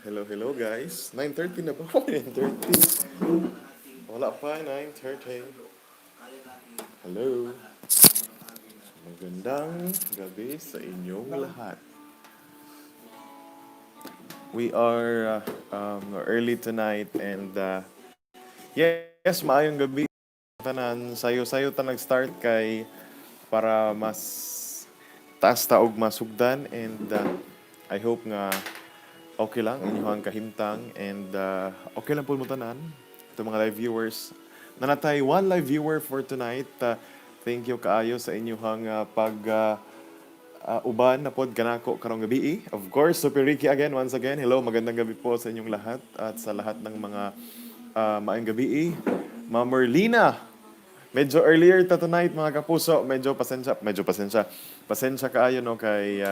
Hello, hello guys. 9:30 na ba? 9:30. Wala pa, 9:30. Hello. Magandang gabi sa inyong lahat. We are early tonight and yes, maayong gabi. Tanan, sayo-sayo ta nag-start kay para mas taas taog masugdan and I hope nga okay lang inyong kahimtang and okay lang po mo tanan ito mga live viewers nanatay one live viewer for tonight. Thank you kaayo sa inyong pag uban na pod kanako karong gabi. Of course, Super Ricky again, once again. Hello, magandang gabi po sa inyong lahat at sa lahat ng mga maayong gabi. Ma'am Merlina, medyo earlier ta tonight mga kapuso, medyo pasensya. Pasensya kaayo no kay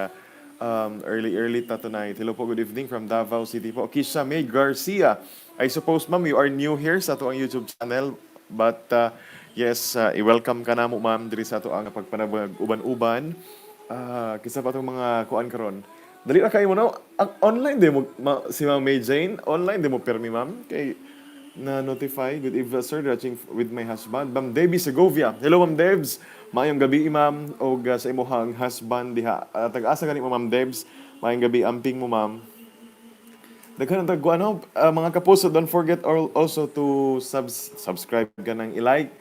early ta tonight. Hello po, good evening from Davao City po. Kisha May Garcia. I suppose ma'am you are new here sa ato ang YouTube channel but yes, i-welcome ka na mo ma'am diri sa ato ang pagpanabag uban-uban. Kisa pa itong mga kuan karon. Dali na kayo mo no. Online di mo si Ma'am May Jane, online di mo permi ma'am kay na notify. Good evening sir, watching with my husband Ma'am Debbie Segovia. Hello Ma'am Debs, maayong gabi ma'am og sa imong husband diha. Tag-asa gani mo Ma'am Debs, maayong gabi amping mo ma'am. Daghan tag ano, mga kapuso, don't forget also to subscribe ka nang i-like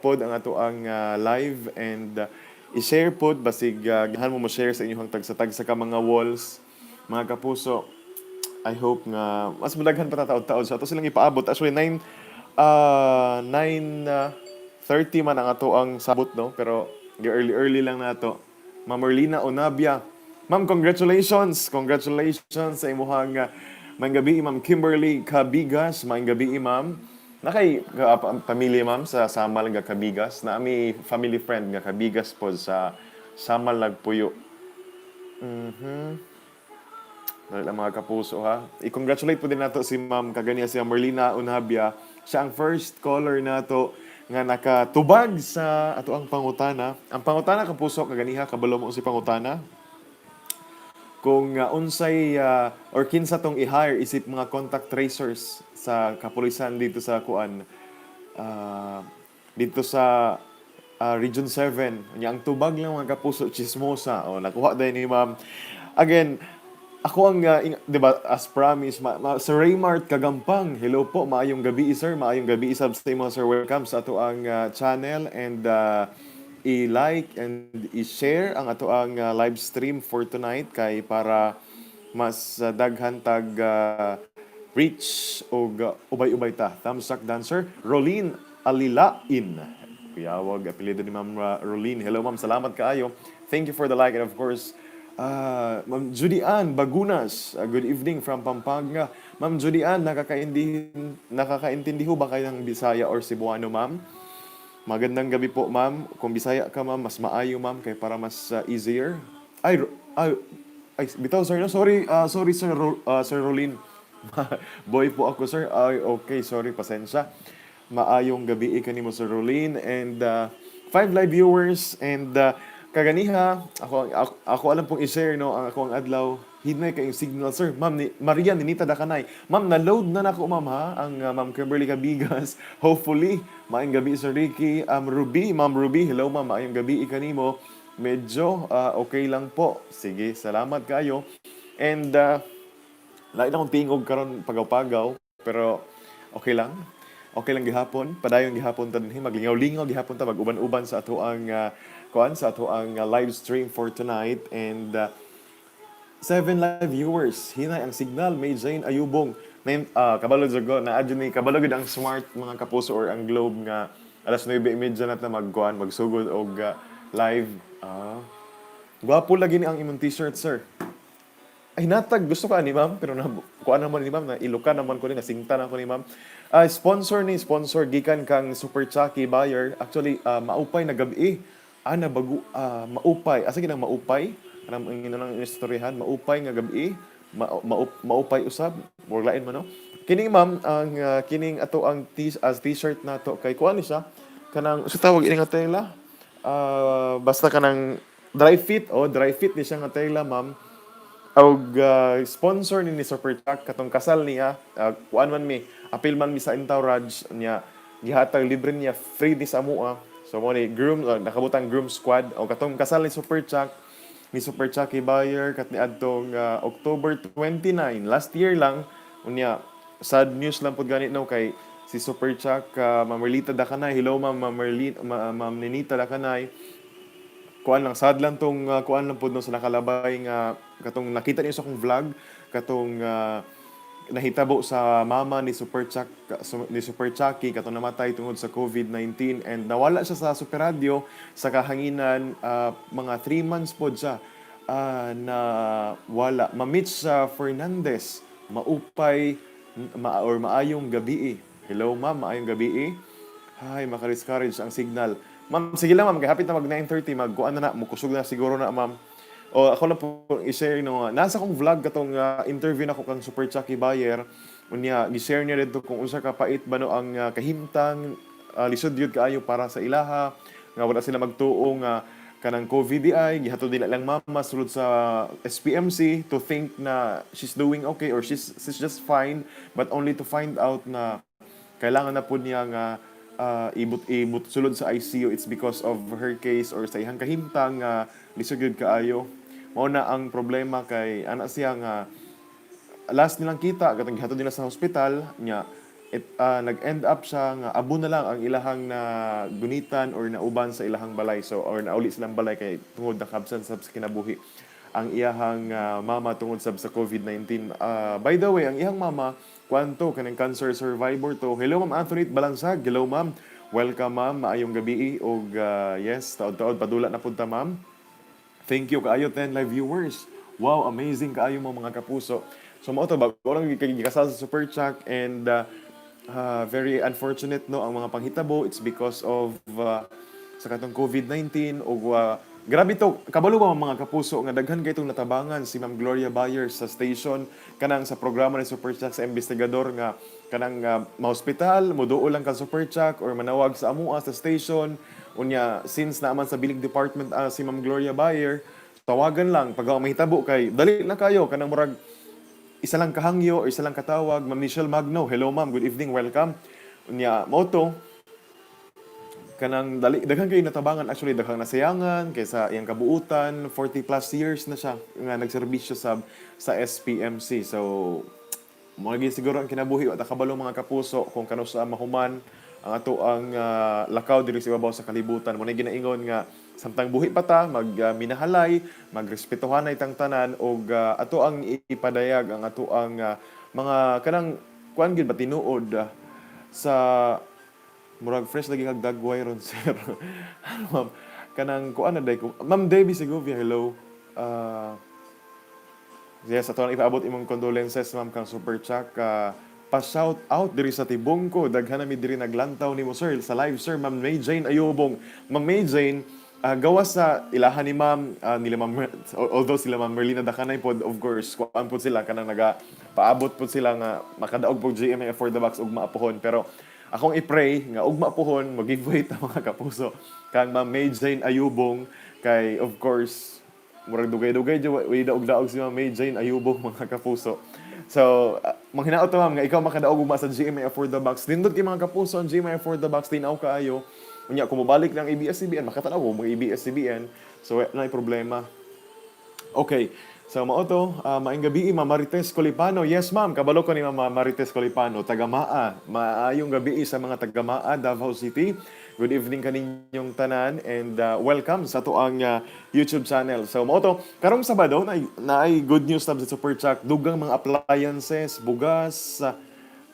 pod ang ato ang live and i-share pod basig gahan mo share sa inyong tag sa ka mga walls. Mga kapuso, I hope nga mas madaghan pa taod-taod sa ato silang ipaabot. Actually 9:30 man ang ato ang sabot no, pero early lang nato. Ma'am Merlina Onabia. Ma'am, congratulations! Congratulations sa imuhang maayong gabi, Ma'am Kimberly Cabigas. Maayong gabi, Ma'am. Nakay pamilya, Ma'am, sa Samal nga Cabigas. Na ami family friend nga Cabigas po sa Samal Nagpuyo. Dahil ang mga kapuso ha. I-congratulate po din nato si Ma'am kaganiya si Merlina Unabia. Siya ang first caller nato nga nakatubag sa ato ang pangutana. Ang pangutana kapuso kaganiha kabalo mo si pangutana kung unsay or kinsa tong i-hire isip mga contact tracers sa kapulisan dito sa kuan dito sa Region 7. Nya ang tubag lang mga kapuso chismosa. O nakuha dahil ni Ma'am. Again, ako ang 'di ba as promise Sir Raymart Kagampang. Hello po, maayong gabi sir. Maayong gabi sab sa imo sir. Welcome sa ato ang channel and i-like and i-share ang ato ang live stream for tonight kay para mas daghan tag reach o ubay-ubay ta. Thumbs up dancer Rolene Alilain. Kuyawag apelyido ni Ma'am Rolene. Hello Ma'am, salamat kaayo. Thank you for the like and of course Ma'am Judy Ann Bagunas. Good evening from Pampanga. Ma'am Judy Ann, nakakaintindi ho ba kayo ng Bisaya or Cebuano, ma'am? Magandang gabi po, ma'am. Kung Bisaya ka, ma'am, mas maayo, ma'am, kay para mas easier. Ay, ay, ay, bitaw, sir. No? Sorry, sorry, sir, Sir Rolin. Boy po ako, sir. Ay, okay, sorry, pasensya. Maayong gabi kanimo, Sir Rolin. And 5 live viewers. And kaganiha, ako alam pong i-share, no, ang ako ang adlaw. Hinay kayong signal, sir. Ma'am, Maria, ninita da kanay. Ma'am, na-load na nako, ma'am, ha? Ang Ma'am Kimberly Cabigas. Hopefully, maayong gabi, Sir Ricky. Ma'am Ruby, hello, ma'am. Maayong gabi, ikanimo. Medyo okay lang po. Sige, salamat kayo. And lain akong tingog karon pagaw-pagaw, pero okay lang. Okay lang gihapon. Padayon gihapon ta dinhi maglingaw-lingaw gihapon ta mag-uban-uban sa ato ang kuan sa ato ang live stream for tonight and 7 live viewers. Hinay ang signal. May Jane Ayubong. Kabalo jago na adyo ni kabalo gid ang smart mga kapuso or ang globe nga alas 9:30 na ta magkuan magsugod og live. Gwapo lagi ni ang imong t-shirt, sir. Ay natag gusto ka ni ma'am pero na kuan naman ni ma'am na ilukan naman ko ni nasingta na ko ni ma'am. Sponsor gikan kang Super Chucky buyer. Actually maupay na gabi. Ana bago maupay. Asa ginang maupay? Kanang nang istoryahan maupay nga gabi. Maupay usab. Or lain man no. Kining ma'am ang kining ato ang t-shirt nato kay kuan ni siya kanang sa tawag ini nga tela. Basta kanang dry fit ni siya nga tela ma'am. Og sponsor ni Super Chuck katong kasal niya, kuan man mi, apil man mi sa entourage niya, gihatag libre niya free ni sa amoa. So mo ni groom, nakabutang groom squad o katong kasal ni Super Chucky Bayer kat ni adtong October 29 last year lang unya sad news lang pud gani no kay si Super Chuck Ma'am Merlita Dakanay. Hello Ma'am Ma'am Ninita Dakanay. Kuan lang sad lang tong kuan lang pud no sa nakalabay nga katong nakita niyo sa akong vlog katong nahitabo sa mama ni Super Chucky katong namatay tungod sa COVID-19 and nawala siya sa Super Radio sa kahanginan mga 3 months pod siya na wala. Mitch Fernandez, maupay or maayong gabi. Hello ma'am, maayong gabi. Hi, maka-discourage ang signal. Ma'am, sige lang ma'am, kay hapit na mag 9:30, magkuan na mukusog na siguro na ma'am. O ako lang po i-share no, nasa kong vlog katong interview na ko kang Super Chucky Bayer. Unya gi-share niya dito kung unsa ka pait ba no ang kahimtang lisod yun kaayo para sa ilaha nga wala sila magtuo nga kanang COVID gihatod nila lang mama sulod sa SPMC to think na she's doing okay or she's just fine, but only to find out na kailangan na po niya nga ibut sulod sa ICU. It's because of her case or sa ihang kahimtang lisod yun kaayo. Mao na ang problema kay ana siya nga last nilang kita katong gihatod nila sa hospital nya nag-end up siya nga abo na lang ang ilahang na gunitan or nauban sa ilahang balay so or nauli silang balay kay tungod na kabsan sa kinabuhi ang iyahang mama tungod sa COVID-19. By the way, ang iyang mama kwanto kanang cancer survivor to. Hello Ma'am Antoinette Balansag. Hello Ma'am. Welcome Ma'am. Maayong gabi og yes, taod-taod padula na punta Ma'am. Thank you kaayo 10 live viewers. Wow, amazing kaayo mo mga kapuso. So mao to ba lang gikasal sa Super Chuck and very unfortunate no ang mga panghitabo. It's because of sa katong COVID-19 o grabe to kabalo ba mga kapuso nga daghan kay itong natabangan si Ma'am Gloria Bayer sa station kanang sa programa ni Super Chuck sa investigador nga kanang ma-hospital moduol lang ka Super Chuck or manawag sa amua sa station unya since naaman sa bilig department si Ma'am Gloria Bayer tawagan lang pag mahitabo kay dali na kayo kanang murag isa lang kahangyo o isa lang katawag. Ma'am Michelle Magno, hello ma'am, good evening, welcome. Unya moto kanang daghan kay natabangan actually daghang nasayangan kaysa iyang kabuutan 40 plus years na siya nga nagserbisyo sa SPMC. So mo lagi siguro ang kinabuhi at kabalo mga kapuso kung kano sa mahuman ang ato ang lakaw diri sa ibabaw sa kalibutan. Mo na ginaingon nga samtang buhi pa ta minahalay, magrespetuhan ay tang tanan og ato ang ipadayag ang ato ang mga kanang kuan gid ba tinuod sa murag fresh lagi kag dagway ron sir. Ano ma'am kanang kuan na day ko Ma'am Debbie Segovia, hello. Yes, ato ang ipaabot imong condolences ma'am kang Super Chuck. Pa-shout out diri sa Tibongko. Daghan na mi diri naglantaw nimo sir sa live sir Ma'am May Jane Ayubong. Ma'am May Jane, gawas sa ilahan ni Ma'am nila Ma'am although sila Ma'am Merlina Dakanay pod of course kuan pod sila kanang naga paabot pod sila nga makadaog pod GMA for the box ug maapuhon pero akong i-pray nga ug maapuhon mag-giveaway ta mga kapuso kang Ma'am May Jane Ayubong kay of course murag dugay-dugay way daog-daog si Ma'am May Jane Ayubong mga kapuso. So, manghinaot to ma'am nga ikaw makadaog ugma sa GMA for the box. Nindot kay mga kapuso ang GMA for the box tinaw kaayo. Unya kung mobalik lang ABS-CBN makatanaw mo mga ABS-CBN. So, na problema. Okay. So, mao to, maayong gabi, Ma'am Marites Colipano. Yes, ma'am, kabalo ko ni Ma'am Marites Colipano, Tagamaa. Maayong gabi sa mga Tagamaa, Davao City. Good evening kaninyong tanan and welcome sa to ang YouTube channel. So, mao to, karong Sabado na ay good news tab sa Super Chuck. Dugang mga appliances, bugas,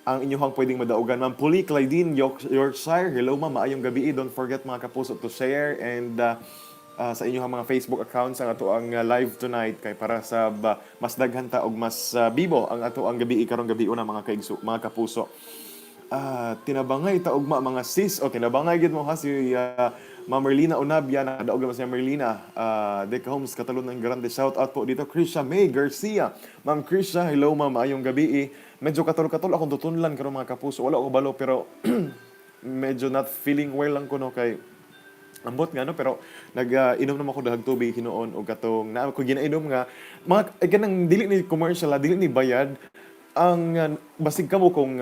ang inyong pwedeng madaugan. Ma'am Puli Clydine, Yorkshire. Hello, ma'am. Maayong gabi. Don't forget mga kapuso to share and sa inyong mga Facebook accounts ang ato ang live tonight kay para sa mas daghan ta og mas bibo ang ato ang gabi karong gabi una mga kaigso mga kapuso. Tinabangay ta ugma mga sis o tinabangay gid mo ha si Ma'am Merlina Unabia na daog si Merlina Deca Homes Catalon ng Grande shout out po dito Krisha May Garcia. Ma'am Krisha, hello ma'am, ayong gabi. Medyo katol-katol akong tutunlan karong mga kapuso. Wala ko balo pero medyo not feeling well lang ko no kay ambot nga no, pero inom naman ako dahag tubig hinuon og katong naa ko ginainom nga mga kanang dili ni commercial, dili ni bayad ang basig kamo kung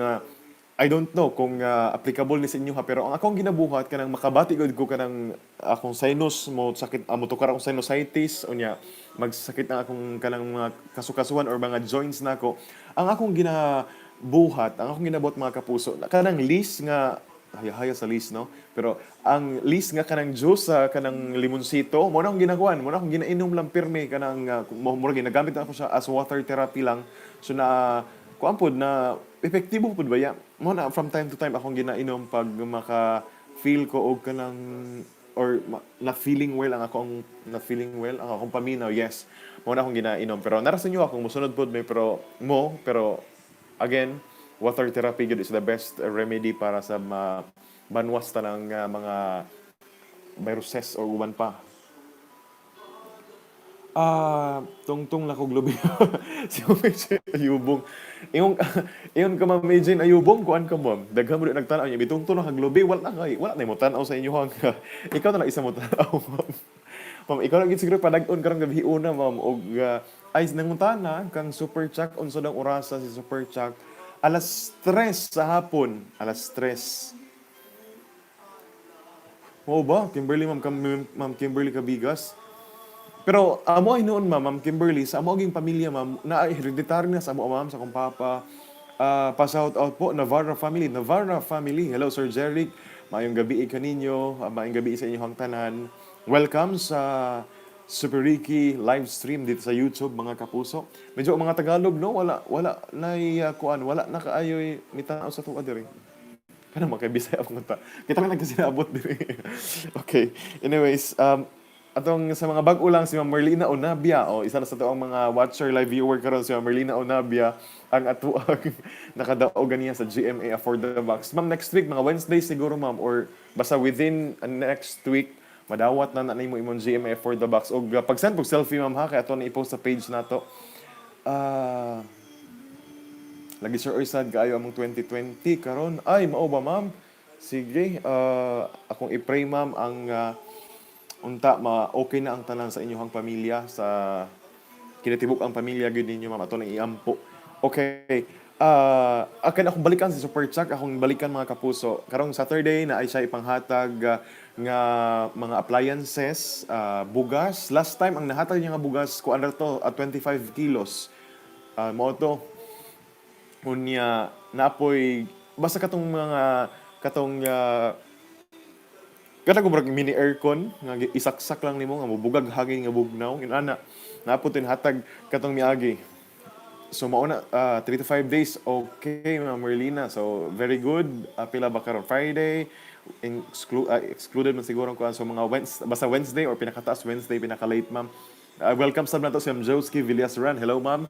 I don't know kung applicable ni sa inyo ha, pero ang akong ginabuhat kanang makabati gud ko kanang akong sinus mo sakit amo tukar akong sinusitis unya magsakit na akong kanang mga kasukasuan or mga joints nako. Ang akong ginabuhat, ang akong ginabuhat mga kapuso, kanang list nga haya-haya sa list no, pero ang list nga kanang juice sa kanang limonsito mo na akong ginakuan, mo na akong ginainom lang pirmi kanang mo ginagamit na ako siya as water therapy lang. So na kuan pod na epektibo pod ba ya? Mo na from time to time akong ginainom pag maka-feel ko og kanang or na feeling well ang akong na feeling well ang akong paminaw, yes. Mo na akong ginainom pero nara sa inyo akong musunod pod may pero again water therapy good is the best remedy para sa banwas tanang mga viruses or uban pa. Tungtong na kog lubi. Si Medjay Ayubong. Ingon ingon ka Ma'am Medjay Ayubong kuan ka ma'am. Daghan mo di nagtan-aw niya bitungtong na kag lubi wala na mo tan-aw sa inyo hang. Ikaw na lang isa mo tan-aw ma'am. Ma'am ikaw lang gid siguro padag-on karong gabi una ma'am og ay nangutana kang Super Chuck unsa daw orasa si Super Chuck. Alas 3 sa hapon, alas 3. Mo ba? Kimberly Ma'am Kimberly Kabigas. Pero amo ay noon Ma'am Kimberly, sa amo aging pamilya ma'am, na hereditary na sa amo ma'am sa akong papa. Pa-shout out po Navarra family. Navarra family. Hello Sir Jeric. Maayong gabi kaninyo. Maayong gabi sa inyong tanan. Welcome sa Super Ricky live stream dito sa YouTube mga kapuso. Medyo mga Tagalog no, wala na kuan, wala na kaayoy mitanaw sa tuwa diri. Kana makay Bisaya ako ta. Kita lang nagkasinabot diri. Okay. Anyways, atong sa mga bag-o lang si Ma'am Merlina Onabia o isa na sa to ang mga watcher live viewer karon si Ma'am Merlina Onabia ang atuang nakadaog ganiya sa GMA Afford the Box. Ma'am next week mga Wednesday siguro ma'am or basta within next week madawat na nimo imong GMA Afford the Box og pag-send pag selfie ma'am ha kay ato na i-post sa page nato. Ah lagi sir sad kaayo among 2020 karon. Ay mao ba ma'am? Sige, akong i-pray ma'am ang unta okay na ang tanan sa inyong pamilya sa kinatibuk ang pamilya gyud ninyo ma'am ato nang iampo. Okay. Akan akong balikan si Super Chuck, akong balikan mga kapuso. Karong Saturday na ay siya ipanghatag nga mga appliances, bugas. Last time ang nahatag niya nga bugas ko under to 25 kilos. Mao to unya napoy basta katong kada ko brag mini aircon nga isaksak lang nimo nga mubugag hangin nga bugnaw inana naputin hatag katong miagi. So mao na 3 to 5 days okay Ma'am Merlina. So very good. Pila ba karon Friday excluded man siguro ko so mga basta Wednesday or pinakataas Wednesday pinaka-late ma'am. Welcome sa nato si Ma'am Joski Villaseran. Hello ma'am.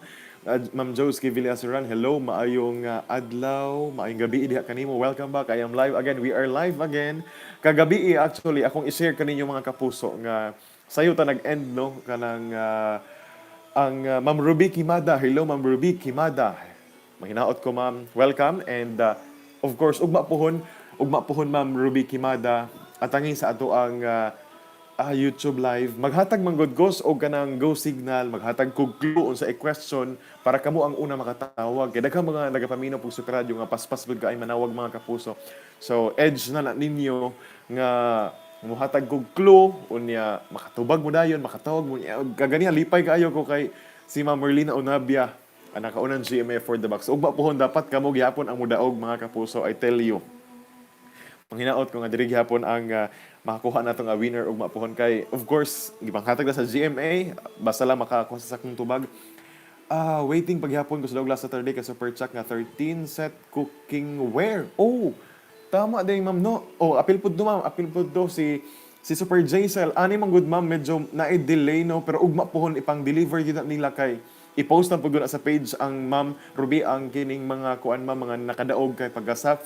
Ma'am Joski Villaseran. Hello, maayong adlaw, maayong gabi diha kanimo. Welcome back. I am live again. We are live again. Kagabi actually akong i-share kaninyo mga kapuso nga sayo ta nag-end no kanang ang Ma'am Ruby Kimada. Hello Ma'am Ruby Kimada. Mahinaot ko ma'am. Welcome and of course ugma pohon Ma'am Ruby Kimada atangin sa ato ang YouTube live maghatag man gud ghost o kanang go signal maghatag kog clue unsa question para kamo ang una makatawag kay daghang mga nagapaminaw pug sa radyo nga paspas gud kaay manawag mga kapuso. So edge na ninyo nga muhatag kog clue unya makatubag mo dayon makatawag mo kaganiha lipay kaayo ko kay si Ma'am Merlina Onabia ang nakaunang GMA for the box. Ugma pohon dapat kamo gihapon ang mudaog mga kapuso, I tell you. Manghinaot ko nga diri gihapon ang makakuha nato nga winner ug mapuhon kay of course gipanghatag na sa GMA basta lang makakuha sa sakong tubag. Waiting paghapon ko sa last Saturday ka Super Chuck nga 13 set cooking ware. Oh, tama day ma'am no. Oh, apil pud do ma'am, apil pud do si Super Jaisel. Ani man good ma'am medyo na-delay no pero ugma pohon ipang deliver gyud nila kay i-post na pud sa page ang Ma'am Ruby ang kining mga kuan ma'am mga nakadaog kay pagka sa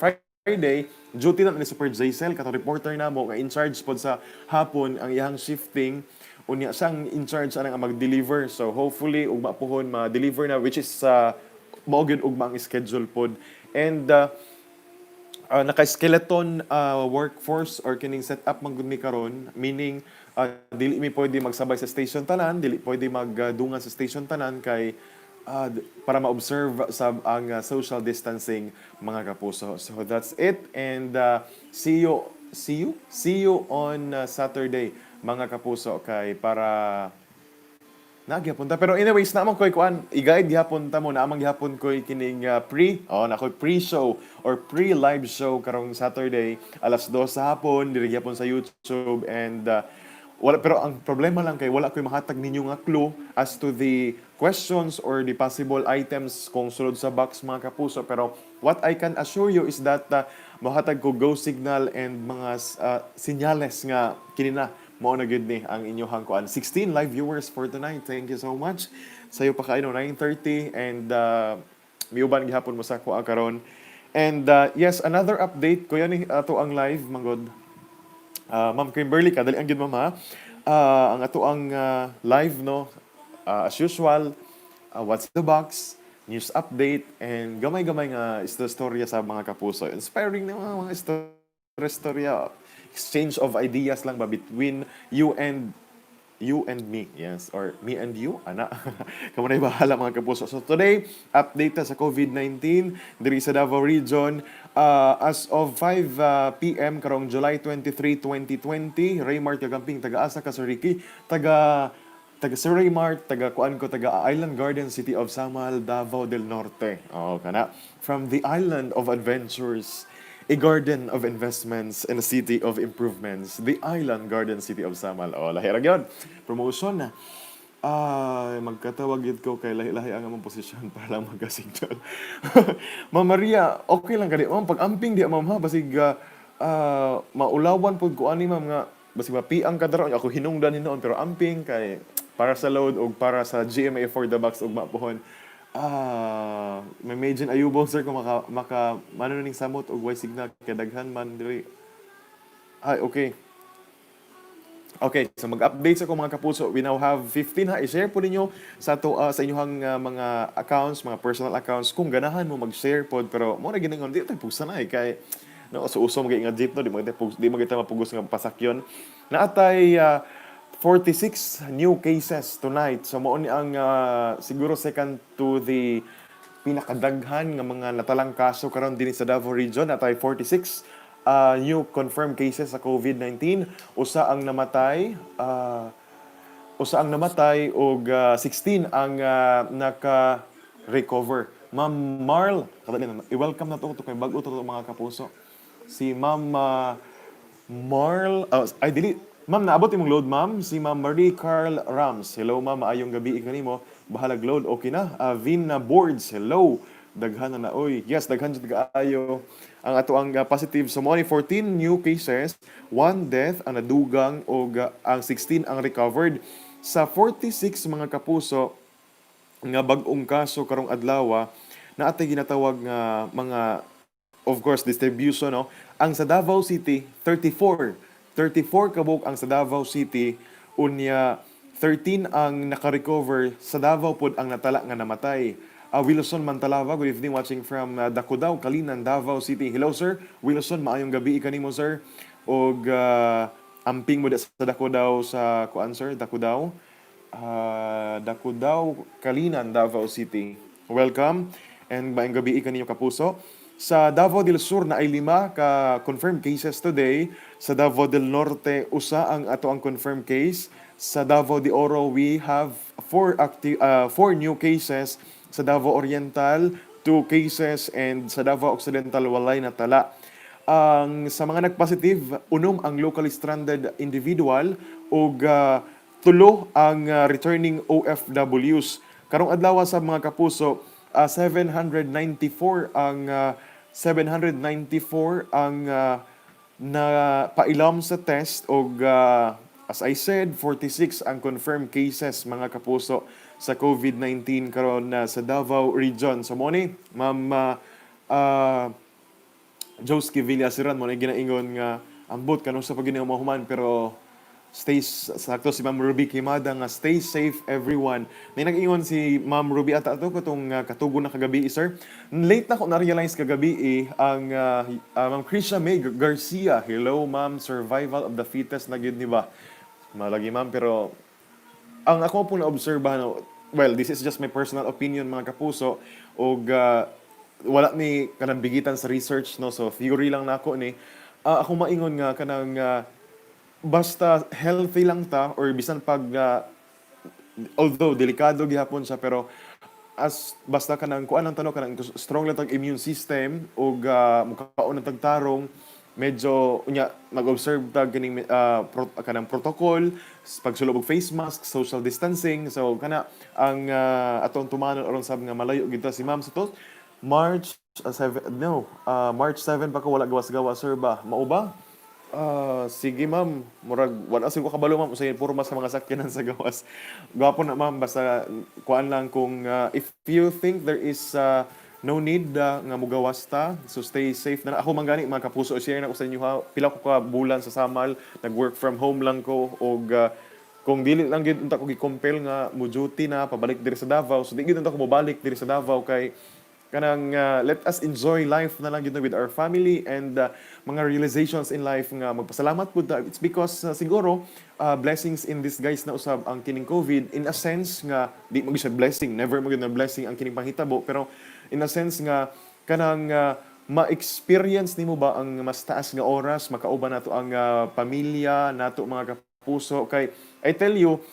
Friday, duty na ni Super Jaisel, katong reporter na mo, nga in charge pod sa hapon ang iyang shifting. Unya siyang in charge anang mag-deliver. So hopefully, ugma pohon ma-deliver na, which is maugid ugma ang schedule pod. And naka-skeleton workforce or kining setup man gud mi karon, meaning dili mi pwede magsabay sa station tanan, dili pwede magdungan sa station tanan kay para ma-observe sa ang social distancing mga kapuso. So that's it, and see you on Saturday mga kapuso kay para nagyapon ta. Pero anyways, naman ko'y kuan, i-guide gyapon ta mo, naamang gyapon ko'y kining na ko'y pre-show or pre-live show karong Saturday, alas 2 sa hapon, diri gyapon sa YouTube, and pero ang problema lang kay wala ko'y mahatag ninyo nga clue as to the questions or the possible items kung sulod sa box mga kapuso. Pero what I can assure you is that mahatag ko go signal and mga sinyales nga kinina mao na gid ni ang inyohang kuan. 16 live viewers for tonight. Thank you so much. Sayo pa kayo 9:30, and miuban gihapon mo sa kuha karon. And yes, another update ko yan ato ang live manggod. Ma'am Kimberly, kadali ang gid ma'am ha. Ang ato ang live no, as usual, what's the box, news update, and gamay-gamay nga istorya sa mga kapuso. Inspiring na mga istorya, exchange of ideas lang ba between you and me, yes, or me and you, ana. Kamo na bahala mga kapuso. So today, update ta sa COVID-19 diri sa Davao Region. As of 5 p.m. karong July 23, 2020, Raymart Kagamping, taga-asa ka Sir Ricky, taga Sir Raymart, taga kuan ko, taga Island Garden, City of Samal, Davao del Norte. Oh, kana. From the Island of Adventures, a garden of investments and a city of improvements. The Island Garden City of Samal. O, lahi ra gyud. Promotion na. Magkatawag yun ko kay lahi-lahi ang among posisyon para lang magka-signal. Ma'am Maria, okay lang kadi. Ma'am, pag-amping di ma'am ha, basig maulawan po ko ani ma'am nga, basig mapiang kadaro. Ako hinungdan hinoon, pero amping kay para sa load o para sa GMA for the box og mapuhon. May medyo ayubong sir kung maka mano ning samot og way signal kay daghan man diri. Okay. Okay, so mag-update sa ko mga kapuso. We now have 15 ha. I-share po ninyo sa sa inyong mga accounts, mga personal accounts kung ganahan mo mag-share pod, pero mo na ginangon di tay pusa na kay no so uso magay nga jeep no di mo kita mapugos nga pasakyon. Naatay 46 new cases tonight. So mao ni ang siguro second to the pinakadaghan nga mga natalang kaso karon dinhi sa Davao Region. Natay 46 new confirmed cases sa COVID-19. Usa ang namatay ug 16 ang naka-recover. Ma'am Marl, i-welcome na to kay bag-o to mga kapuso. Si Ma'am Marl, Ma'am, naabot imong load, ma'am. Si Ma'am Marie Carl Rams. Hello, ma'am. Maayong gabi kanimo. Bahalag load. Okay na. Vina Boards. Hello. Daghan na oy. Yes, daghan jud kaayo. Ang ato ang positive. So, mo ni 14 new cases, 1 death ang nadugang o ang 16 ang recovered. Sa 46 mga kapuso nga bag-ong kaso karong adlaw, na atay ginatawag nga mga, of course, distribution, no? Ang sa Davao City, 34 kabuk ang sa Davao City, unya 13 ang naka-recover. Sa Davao pod ang natala nga namatay. Wilson Mantalava, good evening, watching from Dakudao, Kalinan, Davao City. Hello sir, Wilson, maayong gabi kanimo sir. Og amping mo sa Dakudao sa kuan sir, Dakudao. Dakudao, Kalinan, Davao City. Welcome and maayong gabi kanimo kapuso. Sa Davao del Sur na ay 5 ka confirmed cases today. Sa Davao del Norte, usa ang ato ang confirmed case. Sa Davao de Oro, we have 4 new cases. Sa Davao Oriental, 2 cases. And sa Davao Occidental, walay natala. Sa mga nagpositive, 1 ang locally stranded individual ug 3 ang returning OFWs. Karong adlaw sa mga kapuso, 794 ang na pailam sa test og as I said, 46 ang confirmed cases mga kapuso sa COVID-19 karon sa Davao Region. So mo ni Ma'am Joski Villasiran mo na ginaingon nga ambot kanung sa paginahuman, pero sakto si Ma'am Ruby Kimada nga stay safe everyone. May nag-ingon si Ma'am Ruby ata ato katong katugon na kagabi sir. Late na ko na-realize kagabi ang Ma'am Krisha May Garcia. Hello ma'am, survival of the fittest na gyud ni ba? Malagi ma'am pero ang ako po na-obserbahan, well, this is just my personal opinion mga kapuso og wala ni kanang bigitan sa research no so theory lang nako ni ako maingon nga kanang basta healthy lang ta or bisan pag although delikado gihapon siya pero as basta kanang kuan ang tanong kanang strong lang tag immune system ug mukaon ang tagtarong medyo unya mag-observe tag kining kanang protocol pagsulod og face mask, social distancing so kana ang atong tumanon aron sab nga malayo gid ta si ma'am sa to March 7 no March 7 pa ko wala gawas-gawas sir ba mao ba. Sige ma'am, murag wala siguro kabalo ma'am usay puro mas sa mga sakyanan sa gawas. Gwapo na ma'am basta kuan lang kung if you think there is no need nga mugawas ta, so stay safe na. Ako man gani mga kapuso, share na ko sa inyo ha. Pila ko ka bulan sa Samal, nag-work from home lang ko og kung dili lang gid unta ko gi-compel nga mo duty na pabalik diri sa Davao, so di gid unta ko mobalik diri sa Davao kay kanang let us enjoy life na lang yun with our family and mga realizations in life nga magpasalamat po ta. It's because siguro blessings in disguise na usab ang kining COVID in a sense nga di mo siya blessing, never mo na blessing ang kining panghitabo pero in a sense nga kanang ma-experience nimo ba ang mas taas nga oras makauban nato ang pamilya nato mga kapuso kay I tell you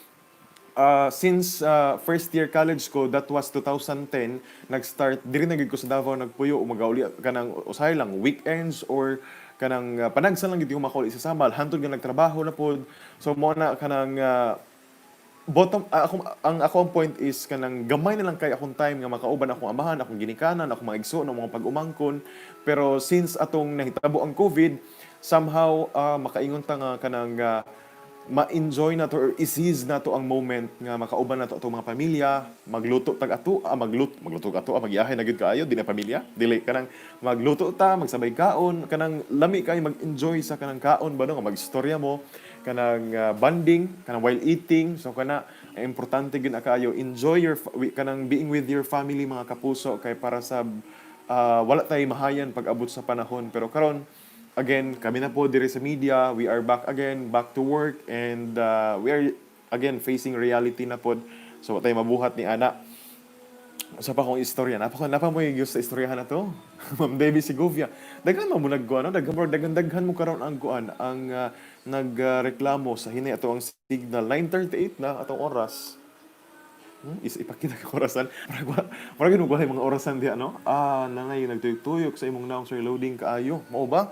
since first year college ko, that was 2010, nag-start, diri na gid ko sa Davao nagpuyo, magauli kanang usahay lang, weekends or kanang panagsan lang gid ko makauli sa Samal, hantod nga nagtrabaho na pod. So mo na kanang ako ang point is kanang gamay na lang kay akong time nga makauban akong amahan, akong ginikanan, akong mga igsoon, mga pag-umangkon. Pero since atong nahitabo ang COVID, somehow makaingon ta nga kanang ma-enjoy na to or i-seize na to ang moment nga makauban na to atong mga pamilya, magluto tag ato, magluto ato, magyahay na gid kaayo di na pamilya, dili kanang magluto ta, magsabay kaon, kanang lami kay mag-enjoy sa kanang kaon ba no nga magistorya mo, kanang bonding, kanang while eating, so kana importante gid na kaayo enjoy your kanang being with your family mga kapuso kay para sa wala tay mahayan pag abot sa panahon pero karon again, kami na po diri sa media. We are back again, back to work, and we are again facing reality na po. So, tayo mabuhat ni Ana. Sa pa kong istorya. Napa mo yung sa istoryahan na to? Ma'am Debbie Segovia. Daghan mo nagkuan, no? Daghan mo karon ang kuan, ang nagreklamo sa hinay ato ang signal 9:38 na atong oras. Ipakita ka orasan. Marag mo mga orasan diha no? Nanay nagtuyok sa imong naong sir loading kaayo. Mao ba?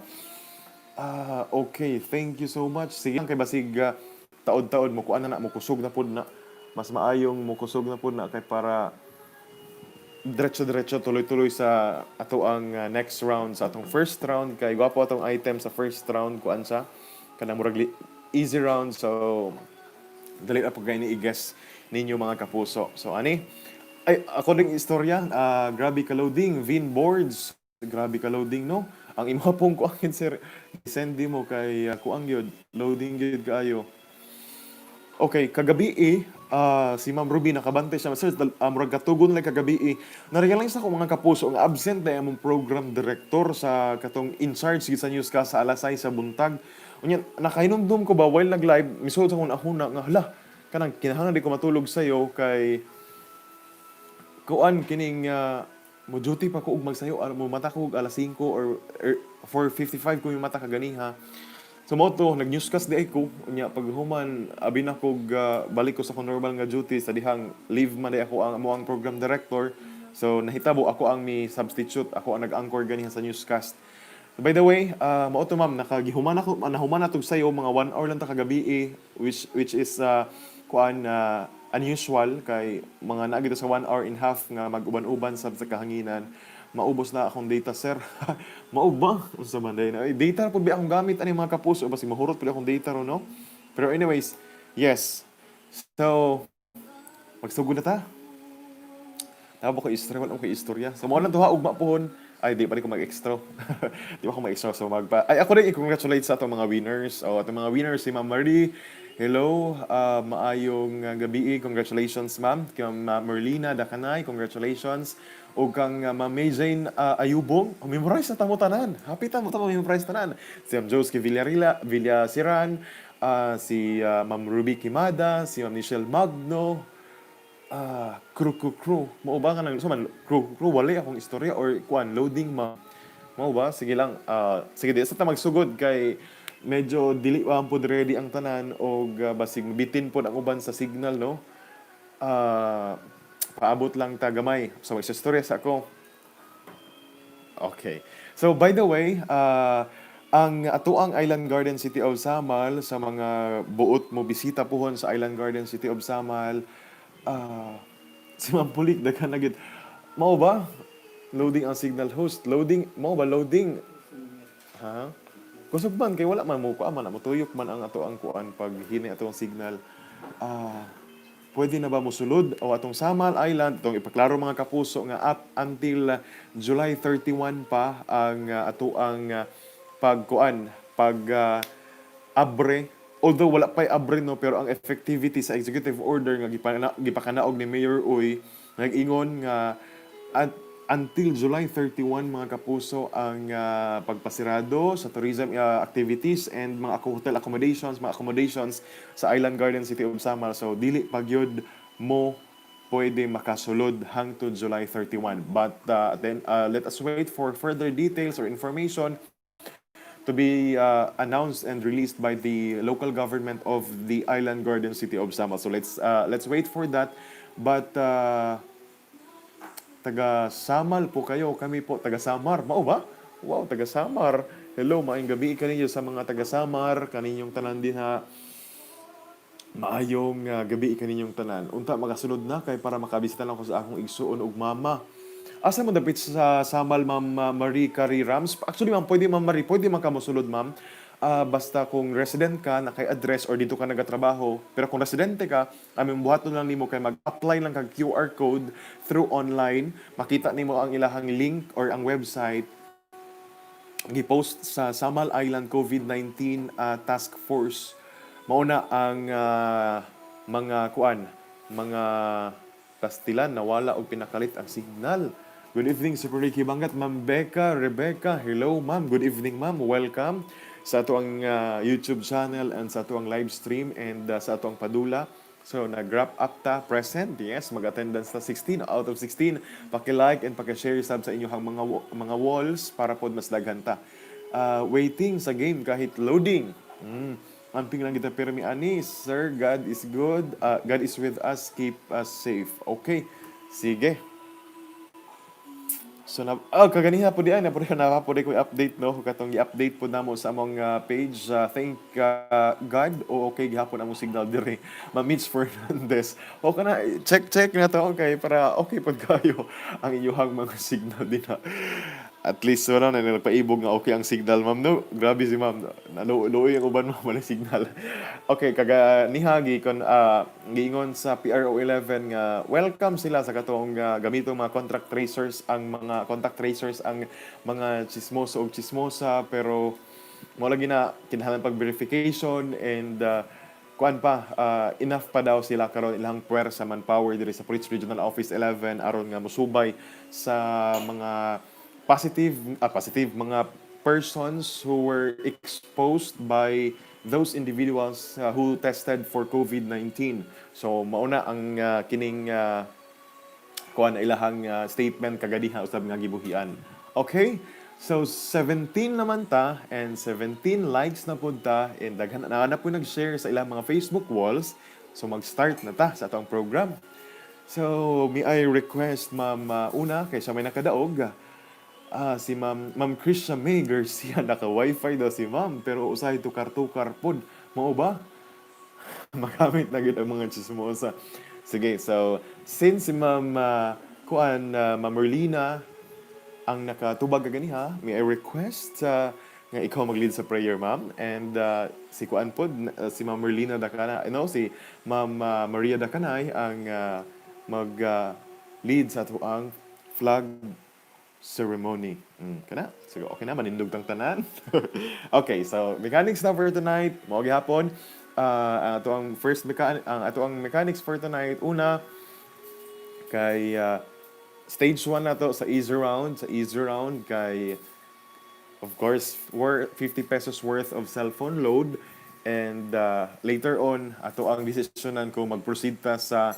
Okay, thank you so much. Sige lang kay basig taod-taod mo kuan na mo kusog na pud na. Mas maayong mo kusog na pud na kay para diretso-diretso tuloy-tuloy sa ato ang next round sa atong first round kay gwapo atong item sa first round kuan sa kanang murag easy round so dali na pag ni i-guess ninyo mga kapuso. So ani ay ako ding istorya grabe ka loading Vin boards grabe ka loading no ang imo pong kuangin sir send mo kay kuang gyud loading gyud kaayo. Okay, kagabi si Ma'am Ruby nakabantay siya. Sir, murag katugon lang kagabi na-realize ako mga kapuso nga absent na among program director sa katong in charge sa newscast sa alasay sa buntag. Unya nakahinumdum ko ba while nag-live misud sa akong ahuna nga hala kanang kinahanglan di ko matulog sayo kay kuan kining mo duty pa ko ug magsayo mo mata ko og alas 5 or 4:55 ko yung mata kaganiha. So mo to nag-newscast di ako unya pag human abi na ko balik ko sa akong normal nga duty sa dihang leave man di ako ang program director. So nahitabo ako ang mi substitute ako ang nag-anchor ganiha sa newscast. By the way, mao to ma'am nakagihuman ako nahuman natog sayo mga 1 hour lang ta kagabi which is kuan unusual kay mga naagito sa 1 hour and half nga mag-uban-uban sa kahanginan maubos na akong data sir. Mao ba unsa man day na data pud bi akong gamit ani mga kapuso basi mahurot pud akong data ro no. Pero anyways, yes. So magsugod na ta. Tabo ko istorya wala ko istorya. So mo lang to ha ugma pohon. Ay, di pa rin ko mag-extra. Di pa ako mag-extra. So, ay, ako rin i-congratulate sa atong mga winners. O, atong mga winners, si Ma'am Marie Hello, maayong gabi. Congratulations, ma'am. Kang Merlina Dakanay, congratulations. O kang Ma'am May Jane Ayubong, memorize na tamo tanan. Happy tamo tamo memorize tanan. Si Ma'am Joski Villasiran, Ma'am Ruby Kimada, si Ma'am Michelle Magno, crew. Mao ba nga nang so man crew wala akong istorya or kuan loading mao ba sige lang sige di sa ta magsugod kay medyo dili wa pod ready ang tanan og basig bitin pod ang uban sa signal no. Ah paabot lang ta gamay so magsistorya sa ako. Okay. So by the way, ang atoang Island Garden City of Samal sa mga buot mo bisita pohon sa Island Garden City of Samal, ah si Ma'am Pulik daghan na gid. Mao ba? Loading ang signal host. Loading, mao ba loading? Ha? Kusog man kay wala man mo kuan man mo tuyok man ang ato ang kuan pag hini ato ang signal. Ah, pwede na ba mo sulod o atong Samal Island itong ipaklaro mga kapuso nga up until July 31 pa ang ato ang pagkuan abre, although wala pa'y abre no pero ang effectivity sa executive order nga gipakanaog ni Mayor Uy nag-ingon nga at until July 31 mga kapuso ang pagpasirado sa tourism activities and mga accommodations sa Island Garden City of Samar. So dili pagyod mo pwede makasulod hangtod July 31. But then let us wait for further details or information to be announced and released by the local government of the Island Garden City of Samar. So let's wait for that. But taga Samal po kayo, kami po taga Samar. Mao ba? Wow, taga Samar. Hello, maayong gabi kaninyo sa mga taga Samar, kaninyong tanan din ha. Maayong gabi kaninyong tanan. Unta makasunod na kay para makabisita lang ko sa akong igsuon ug mama. Asa mo dapit sa Samal, Ma'am Marie Carrie Rams? Actually, ma'am, pwede Ma'am Marie, pwede man ka mosulod, ma'am. Basta kung resident ka, nakay-address or dito ka nagatrabaho. Pero kung residente ka, aming buhaton lang nimo kay mag-apply lang kag QR code through online. Makita nimo ang ilahang link or ang website gipost sa Samal Island COVID-19 Task Force. Mauna ang mga pastilan nawala og pinakalit ang signal. Good evening, Super Ricky Bangat, Ma'am Rebecca. Hello, ma'am. Good evening, ma'am. Welcome sa ato ang YouTube channel and sa ato ang live stream and sa ato ang padula. So, nag-wrap up ta, present. Yes, mag-attendance na 16 out of 16. Paki-like and paki-share sub sa inyong mga walls para pod mas daghan ta. Waiting sa game kahit loading. Amping lang kita pirmi ani. Sir, God is good. God is with us. Keep us safe. Okay. Sige. So kaganiha po diyan na po ko update no katong i-update po namo sa among page. Thank God o okay gihapon among signal dire. Ma'am Mitch Fernandez. O kana check na to okay para okay pod kayo ang inyong mga signal din ha. At least wala na nagpaibog nga okay ang signal, ma'am no. Grabe si ma'am. Naluoy ang uban mo wala signal. Okay, kaga nihagi kon giingon sa PRO 11 nga welcome sila sa katong gamitong mga contact tracers ang mga chismoso og chismosa pero mo lagi na kinahanglan pag verification and kuan pa enough pa daw sila karon ilang puwersa manpower diri sa Police Regional Office 11 aron nga musubay sa mga positive mga persons who were exposed by those individuals who tested for COVID-19. So mauna ang kining kuan ilahang statement kagadiha usab nga gibuhian. Okay? So 17 naman ta and 17 likes na pud ta and daghan na po nag-share sa ilang mga Facebook walls. So mag-start na ta sa atong program. So may I request ma'am una kay sa may nakadaog si Ma'am Krisha May Garcia, naka-wifi daw si ma'am, pero usahay tukar-tukar pod. Mao ba? Magamit na gid ang mga chismosa. Sige, so since si Ma'am Merlina ang nakatubag kaganiha, may I request nga ikaw mag-lead sa prayer, ma'am. And si kuan pod, si Ma'am Merlina Dakana, si Ma'am Maria Dakanay ang mag-lead sa tuang flag ceremony. Kana? So, okay na, manindog tang tanan. Okay, so mechanics na for tonight. Mao gihapon. ang ato ang mechanics for tonight. Una, kay stage 1 na to sa easy round kay of course, 50 pesos worth of cellphone load. And later on, ato ang desisyonan kung mag-proceed ta sa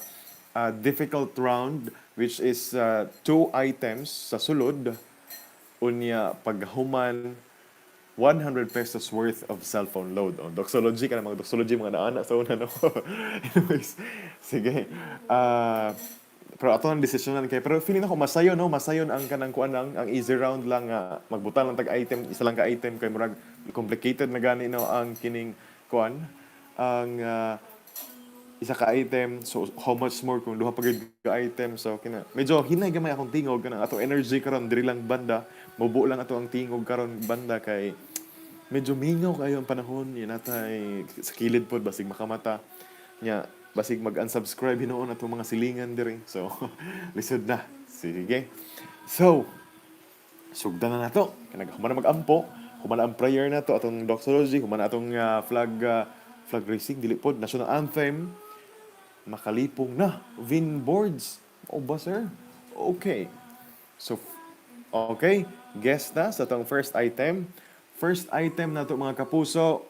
difficult round, which is two items sa sulod. Unya, paghuman, 100 pesos worth of cellphone load. O, doxology ka na, mga doxology, mga naana sa una, no? Anyways, sige. Pero ato ang desisyonan kay pero feeling ako masayon no masayon ang kanang kuan lang ang easy round lang nga magbutan lang tag item isa lang ka item kay murag complicated na gani no ang kining kuan ang isa ka item so how much more kung duha pa gyud ka item so kina medyo hinay gamay akong tingog kanang ato energy karon diri lang banda mubo lang ato ang tingog karon banda kay medyo mingaw kayo ang panahon yan natay sa kilid pod basig makamata nya basig mag-unsubscribe hinoon ato mga silingan diri so lisod na sige so sugdan na nato kanang humana mag-ampo humana ang prayer nato atong doxology humana atong flag raising dili pod national anthem makalipong na win boards o ba sir okay so okay guess na sa atong first item nato mga kapuso.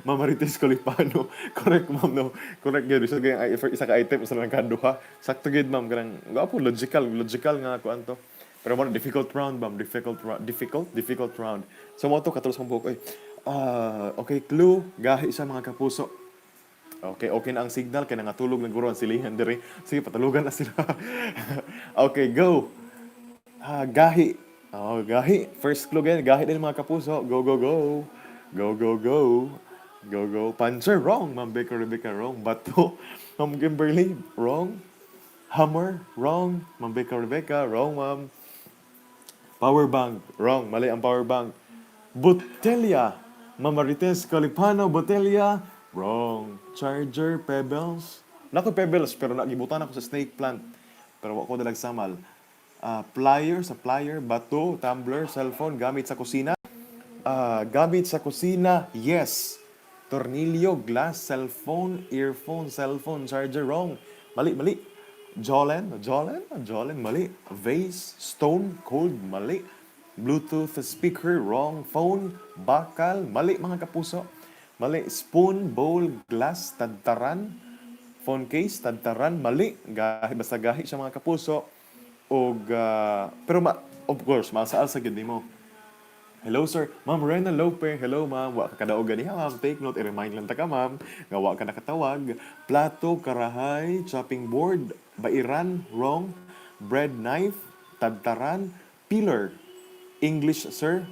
Ma'am Marites Colipano. Correct, ma'am, no? Correct, yun. So, isa ka item, isa lang kaduha. Sakto gid ma'am. Kanang, gapo, logical nga ako anto. Pero mo, difficult round, ma'am. Difficult round. So, mo to, katulos mong buhok. Okay, clue. Gahi sa mga kapuso. Okay na ang signal. Kaya nangatulog ng guro ang silingan diri. Sige, patalugan na sila. Okay, go. Gahi. Gahi. First clue again. Gahi din mga kapuso. Go, go, go. Go, go, go. Go, go. Panzer, wrong. Ma'am Becca Rebecca, wrong. Bato, Ma'am Kimberly, wrong. Hammer, wrong. Ma'am Becca Rebecca, wrong, ma'am. Power bank, wrong. Mali ang power bank. Botelya, Ma'am Marites Calipano, Botelya, wrong. Charger, pebbles. Nako pebbles, pero nagibutan ako sa snake plant. Pero wako dalag samal. Plier, bato, tumbler, cellphone, gamit sa kusina. Gamit sa kusina, yes. Tornilyo, glass, cellphone, earphone, cellphone, charger, wrong. Mali. Jolen, mali. Vase, stone, cold, mali. Bluetooth speaker, wrong. Phone, bakal, mali mga kapuso. Mali. Spoon, bowl, glass, tadtaran. Phone case, tadtaran, mali. Basta gahi siya mga kapuso. Pero of course, maasaal sa gid mo. Hello sir, Ma'am Rena Lope. Hello ma'am, wa ka kadaog ganiha ma'am. Take note, i-remind lang ta ka ma'am. Nga wa ka nakatawag. Plato, karahay, chopping board, bairan, wrong. Bread knife, tadtaran, peeler. English sir.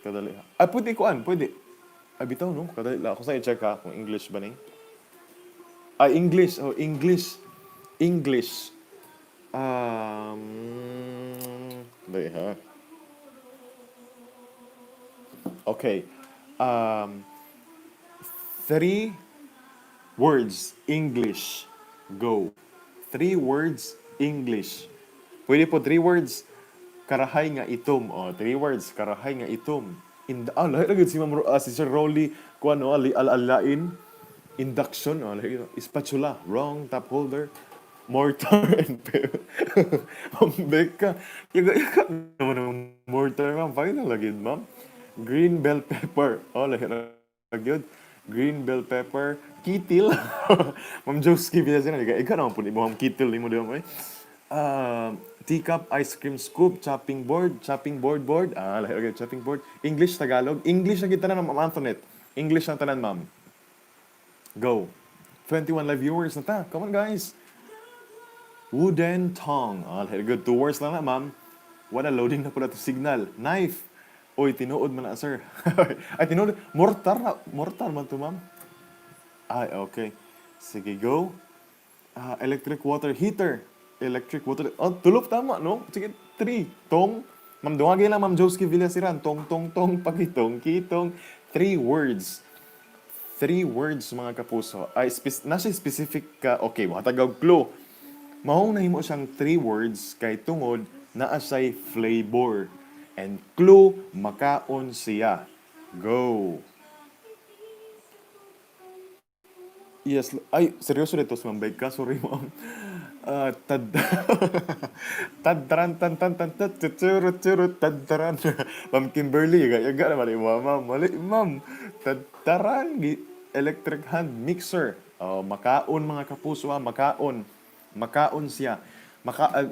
Kadali. Pwede. Bitaw no, kadali la. Ako sa i-check ha kung English ba ni. English. English. Dali ha. Okay. 3 words English. Go. 3 words English. Pwede po 3 words karahay nga itom. 3 words karahay nga itom. Lahat agad si Sir Rolly kung ano, alain. Induction. Spatula. Wrong. Top holder. Mortar and pebble. Ma'am Becca. Yaga naman ang mortar, ma'am. Final lagi, ma'am. Green bell pepper. Lahirag yun. Green bell pepper. Kitil. Ma'am Joski, pinasa na. Ikaw naman po ni Ma'am Kitil. Mo diyan mo eh. Teacup, ice cream scoop, chopping board. Lahirag yun. Chopping board. English, Tagalog. English na kita na, Ma'am Antoinette. English na tanan, ma'am. Go. 21 live viewers na ta. Come on, guys. Wooden tongue. Lahirag yun. 2 words lang na, ma'am. Wala, loading na pala to signal. Knife. Oy, tinuod man na, sir. Tinuod. Mortar man to, ma'am. Okay. Sige, go. Electric water heater. Tulop tama, no? Sige, 3. Tong. Ma'am, duwagay lang, Ma'am Joski Villasiran. Tong, pakitong, kitong. 3 words. 3 words, mga kapuso. Nasa specific ka, okay, matagaw clue. Mahong nahimo siyang 3 words kay tungod na asay flavor. And clue, makaon siya. Go. Yes. Ay, seryoso dito sa Ma'am Becca. Sorry, ma'am. Tad... Tadtaran, tan, tan, tan, tat, tutsurut, surut, tadtaran. Ma'am Kimberly, yaga naman yung ma'am. Mali, ma'am. Tadtaran, electric hand mixer. Oh, makaon mga kapuso, makaon. Makaon siya.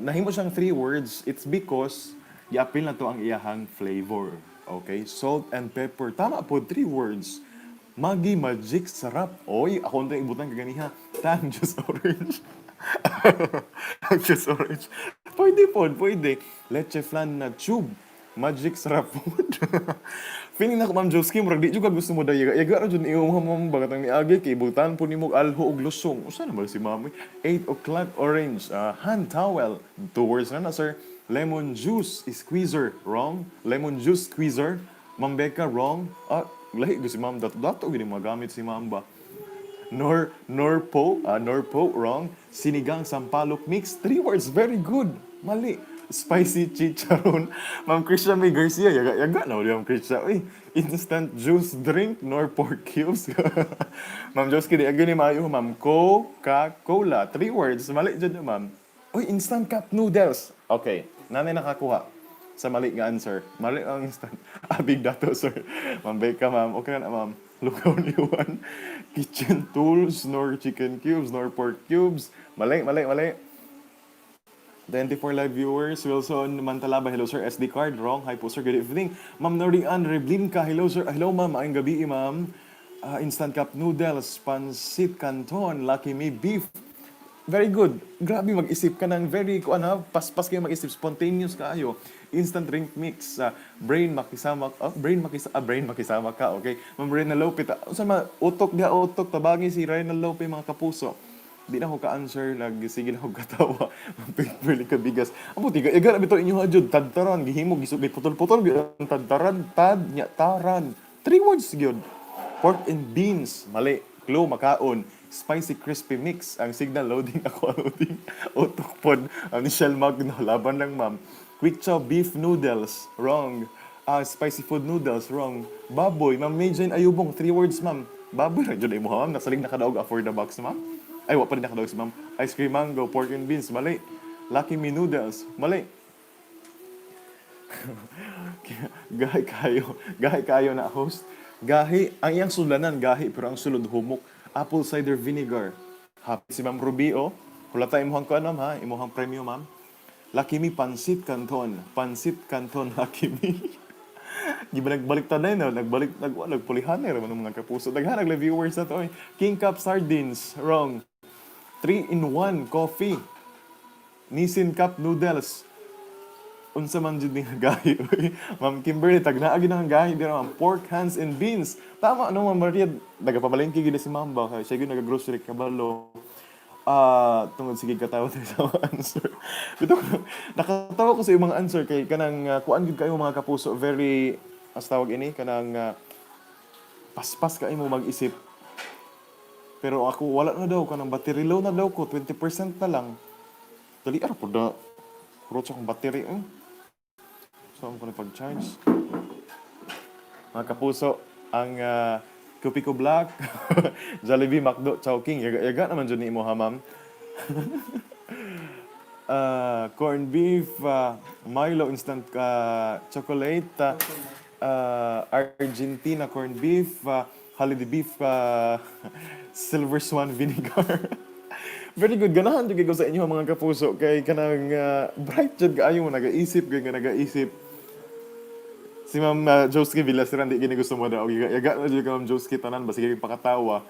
Nahimo siyang three words. It's because i-appeal na to ang iyahang flavor. Okay? Salt and pepper. Tama po, three words. Maggi Magic sarap. Oy, ako na ibutan kaganiha. Tang juice orange. Tang juice orange. Pwede po, pwede. Leche flan na tube. Magic sarap food. Feeling na ko, Ma'am Joski, murag di juga gusto mo dayaga. Yaga ra jud iyong ma'am bagatang niagi kay ibutan po nimo alho og lusong. Usa na ba si ma'am? 8 o'clock orange. Hand towel. Two words na sir. Lemon juice squeezer. Wrong. Lemon juice squeezer. Ma'am Becca, wrong. Lahi ko si ma'am. Dato gini magamit si ma'am ba? Norpo, wrong. Sinigang sampalok mix. Three words, very good. Mali. Spicy chicharon. Ma'am Krisha May Garcia, yaga na ulit Ma'am Krisha. Uy, instant juice drink, nor pork cubes. Ma'am Joski, di agad ni maayo, Ma'am. Coca-Cola. Three words, mali dyan na, Ma'am. Uy, instant cup noodles. Okay, nanay nakakuha sa mali nga answer. Mali ang instant. Big dato, sir. Ma'am Becca, ma'am. Okay na, ma'am. Lugaw ni Juan. Kitchen tools, nor chicken cubes, nor pork cubes. Mali, mali, mali. 24 live viewers. Wilson Mantalaba, hello sir. SD card, wrong. Hi po sir, good evening. Ma'am Norian Reblinka, hello sir. Hello ma'am, maayong gabi ma'am. Instant cup noodles, pancit canton, Lucky Me beef. Very good. Grabe mag-isip ka ng very, paspas kayo mag-isip, spontaneous kayo. Instant drink mix, brain makisama ka, okay? Ma'am Reyna Lope, utok dia utok, tabagi si Reyna Lope mga kapuso. Di na ako ka-answer, sige na ako katawa. Pili ka bigas. Amo, tiga, iga na bito inyo hajud, tadtaran, gihimo, gisugit, putol-putol, tadtaran, taran. Three words, yun. Pork and beans, mali. Clue, makaon. Spicy crispy mix, ang signal loading ako loading. Utok pod, ang Michelle Magno, laban lang ma'am. Quick chow beef noodles, wrong. Spicy food noodles, wrong. Baboy, ma'am Majane Ayubong, three words ma'am. Baboy, radyo na imo ma'am, nasalig na kadaog afford the box ma'am. Ay, wa pa rin nakadaog si ma'am. Ice cream mango, pork and beans, mali. Lucky Me noodles, mali. Gahi kayo na host. Gahi, ang iyang sulanan, gahi, pero ang sulod humok. Apple cider vinegar. Happy si Ma'am Ruby, oh. Kulata imuhang ko anam, ha? Imuhang premium, ma'am. Lucky Me Pancit Canton. Pancit Canton Lucky Me. Di ba nagbalik na no? Nagpulihan na rin mga kapuso. Daghan, viewers na to, eh. King Cup Sardines, wrong. 3-in-1 coffee. Nissin Cup noodles. Unsa man jud nga gahi. Ma'am Kimberly, tagnaagi nang gahi dira ma'am. Pork hands and beans. Tama no Ma'am Maria, nagapamalengke gid si Ma'am ba kay siya gyud naga-grocery kabalo. Tungod sige katawa sa mga answer. Bito nakatawa ko sa imong answer kay kanang kuan gid kayo mga kapuso, very as tawag ini kanang paspas kayo mo mag-isip. Pero ako wala na daw kanang battery low na daw ko 20% na lang. Dali ara pud na kurot sa akong battery. Saan ko na pag-charge? Mga kapuso, ang Kupiko Black, Jollibee, McDo, Chowking. Yaga naman dyan ni mo ha, ma'am. Corn beef, Milo instant chocolate, Argentina corn beef, holiday beef, Silver Swan vinegar. Very good. Ganahan jud ko sa inyo mga kapuso kay kanang bright jud kaayo mo nagaisip kay nga nagaisip. Si Ma'am Joski Villasiran di gini gusto mo daw. Yaga na jud ka Ma'am Joski tanan ba sige pakatawa.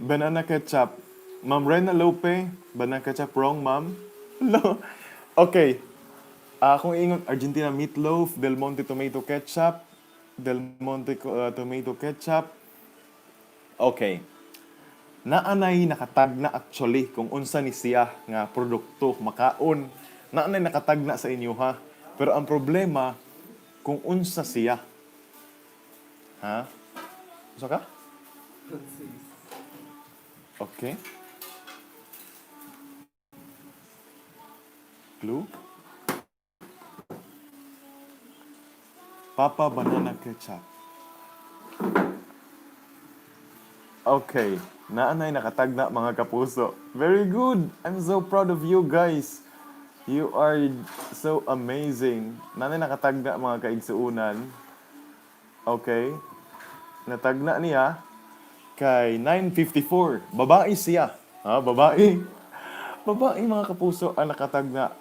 Banana ketchup. Ma'am Rena Lope, banana ketchup wrong, ma'am. Okay. Kung ingon Argentina meatloaf, Del Monte tomato ketchup, Del Monte tomato ketchup. Okay. Naanay nakatag na actually kung unsa ni siya nga produkto makaon. Naanay nakatag na sa inyo ha. Pero ang problema kung unsa siya. Ha? Unsa ka? Okay. Clue? Papa banana ketchup. Okay. Naanay nakatagna mga kapuso. Very good. I'm so proud of you guys. You are so amazing. Naanay nakatagna mga kaigsuunan. Okay. Natagna niya kay 954. Babae siya. Ha, babae. Babae mga kapuso ang nakatagna.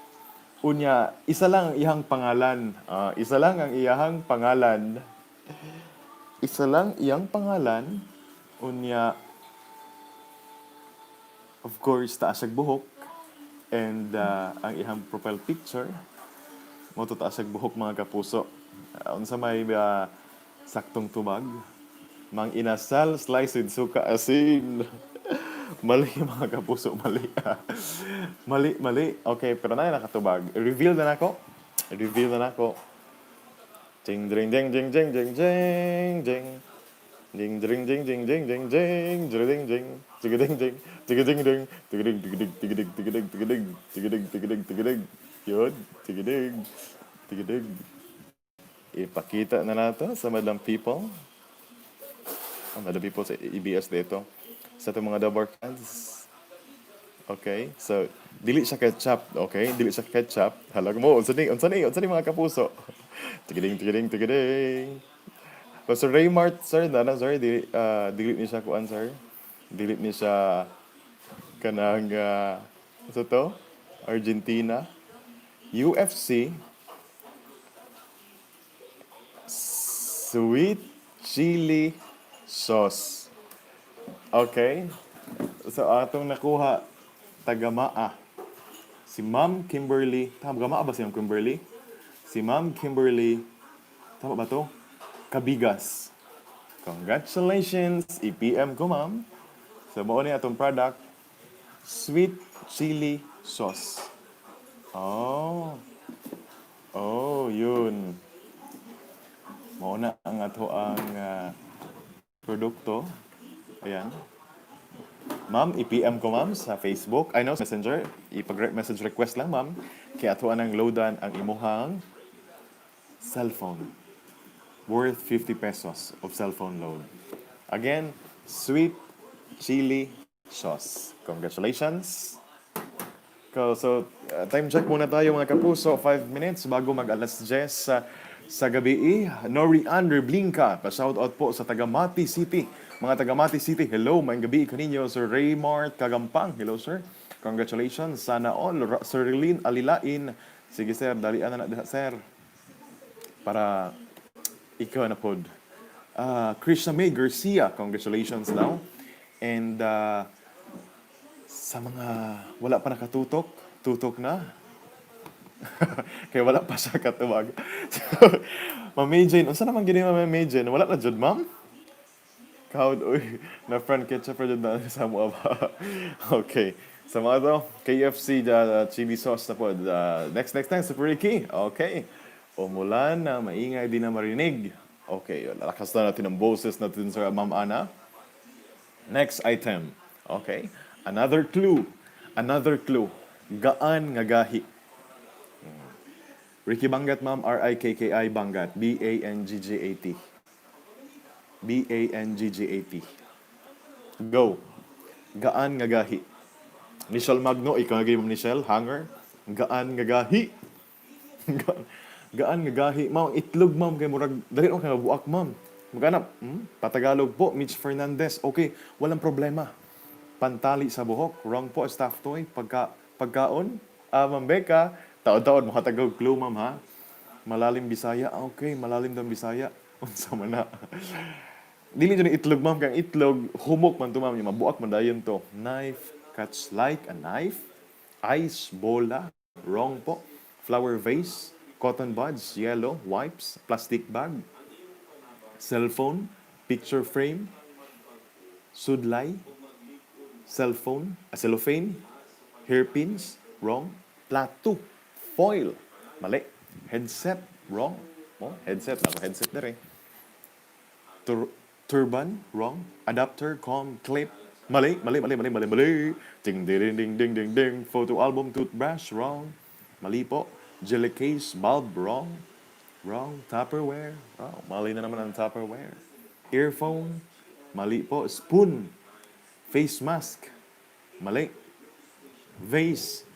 Unya, isa lang ang iyang pangalan. Isa lang ang iyang pangalan. Isa lang iyang pangalan. Unya, of course, taas ang buhok. And ang iyang profile picture, mo to taas ang buhok mga kapuso. Unsa may saktong tubag. Mang inasal, slice with suka asin. Mali mga kapuso, mali. Mali. Okay, pero na nakatubag. Reveal na nako. Reveal na nako. Jing ding ding ding ding ding ding ding. Ding ding ding ding ding ding ding ding ding tigading ding tigading ding tigading tigading tigading tigading tigading tigading tigading tigading yun tigading tigading ipakita na nato sa madam people madam people sa EBS dito sa itong mga double fans. Okay, so dili siya ketchup, okay? Dili siya ketchup. Halag mo, unsa ni mga kapuso. Tigading tigading tigading. So, Sir Raymart, sir, sir, dili ni siya kuan, sir. Dili ni siya kanang, sa to? Argentina. UFC, sweet chili sauce. Okay? So, atong nakuha, tagamaa. Si Ma'am Kimberly, tama, gamaa ba si Ma'am Kimberly? Si Ma'am Kimberly, tama ba to? Kabigas. Congratulations! EPM ko, ma'am. So, mao ni atong product, sweet chili sauce. Oh. Oh, yun. Mao na ang ato ang produkto. Ayan. Ma'am, EPM ko, ma'am, sa Facebook. I know, Messenger. Message request lang, ma'am. Kaya ato ang loadan ang imuhang cellphone. Worth 50 pesos of cellphone load. Again, sweet chili sauce. Congratulations. So, time check muna tayo mga kapuso. 5 minutes bago mag-alas 10 sa gabi. Norian Reblinka, pa-shoutout po sa Tagamati City. Mga Tagamati City, hello, may gabi kaninyo. Sir Raymart Kagampang, hello sir. Congratulations. Sana all. Sir Lynn Alilain. Sige sir, dalian na na sir. Para ikaw na pod. Krishna May Garcia, congratulations daw. And sa mga wala pa nakatutok, tutok na. Kaya wala pa siya katuwag. So, Ma'am May Jane, unsa naman gini Ma'am May Jane? Wala na jud, ma'am? Kaud, uy, na friend ketchup na jud na sa mo ba? Okay. Sa mga to, KFC, chili sauce na po. Next, Super Ricky. Okay. Umulan na maingay, di na marinig. Okay, lakas na natin ang boses natin sa Ma'am Ana. Next item. Okay. Another clue. Gaan nga gahi. Ricky Bangat, ma'am. R-I-K-K-I Bangat. B-A-N-G-G-A-T. B-A-N-G-G-A-T. Go. Gaan nga gahi. Michelle Magno, ikaw nga Ma'am Michelle. Hanger. Gaan nga gahi. Gaan nga gahi. Ma'am, itlog, ma'am. Kay murag, dali ko kaya buak, ma'am. Maghanap. Patagalog po. Mitch Fernandez. Okay, walang problema. Pantali sa buhok. Wrong po, staff toy. Pagkaon. Ma'am Becca, taon-taon, makatagog clue, ma'am, ha? Malalim Bisaya. Okay, malalim daw Bisaya. Unsa man na. Dili dyan itlog, ma'am. Kang itlog, humok man to, ma'am. Yung mabuak man dayon to. Knife, cuts like a knife. Ice, bola. Wrong po. Flower vase. Cotton buds, yellow. Wipes, plastic bag. Cellphone, picture frame. Sudlay. Cellphone, cellophane. Hairpins, wrong. Plato, foil, mali. Headset, wrong. Headset, headset na rin. Turban, wrong. Adapter, comb, clip, mali. Ding ding ding ding ding ding. Photo album, toothbrush, wrong. Mali po. Jelly case, bulb, wrong. Tupperware, mali na naman ang Tupperware. Earphone, Mali po. Spoon. Face mask. Mali. Vase.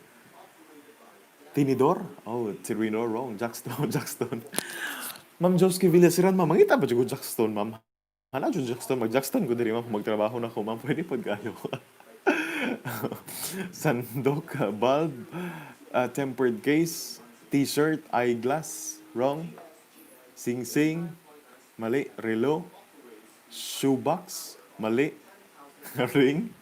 Tinidor. Oh, Tinidor, wrong. Jackstone, Jackstone. Ma'am Joski Villasiran, ma'am. Mangita ba dyan ko Jackstone, ma'am? Hana dyan Jackstone. Mag-Jackstone ko diri, ma'am. Magtrabaho na ko, ma'am. Pwede po kayo. Sandok, bulb, tempered case, t-shirt, eyeglass, wrong. Sing-sing, mali. Relo, shoebox, mali. Ring,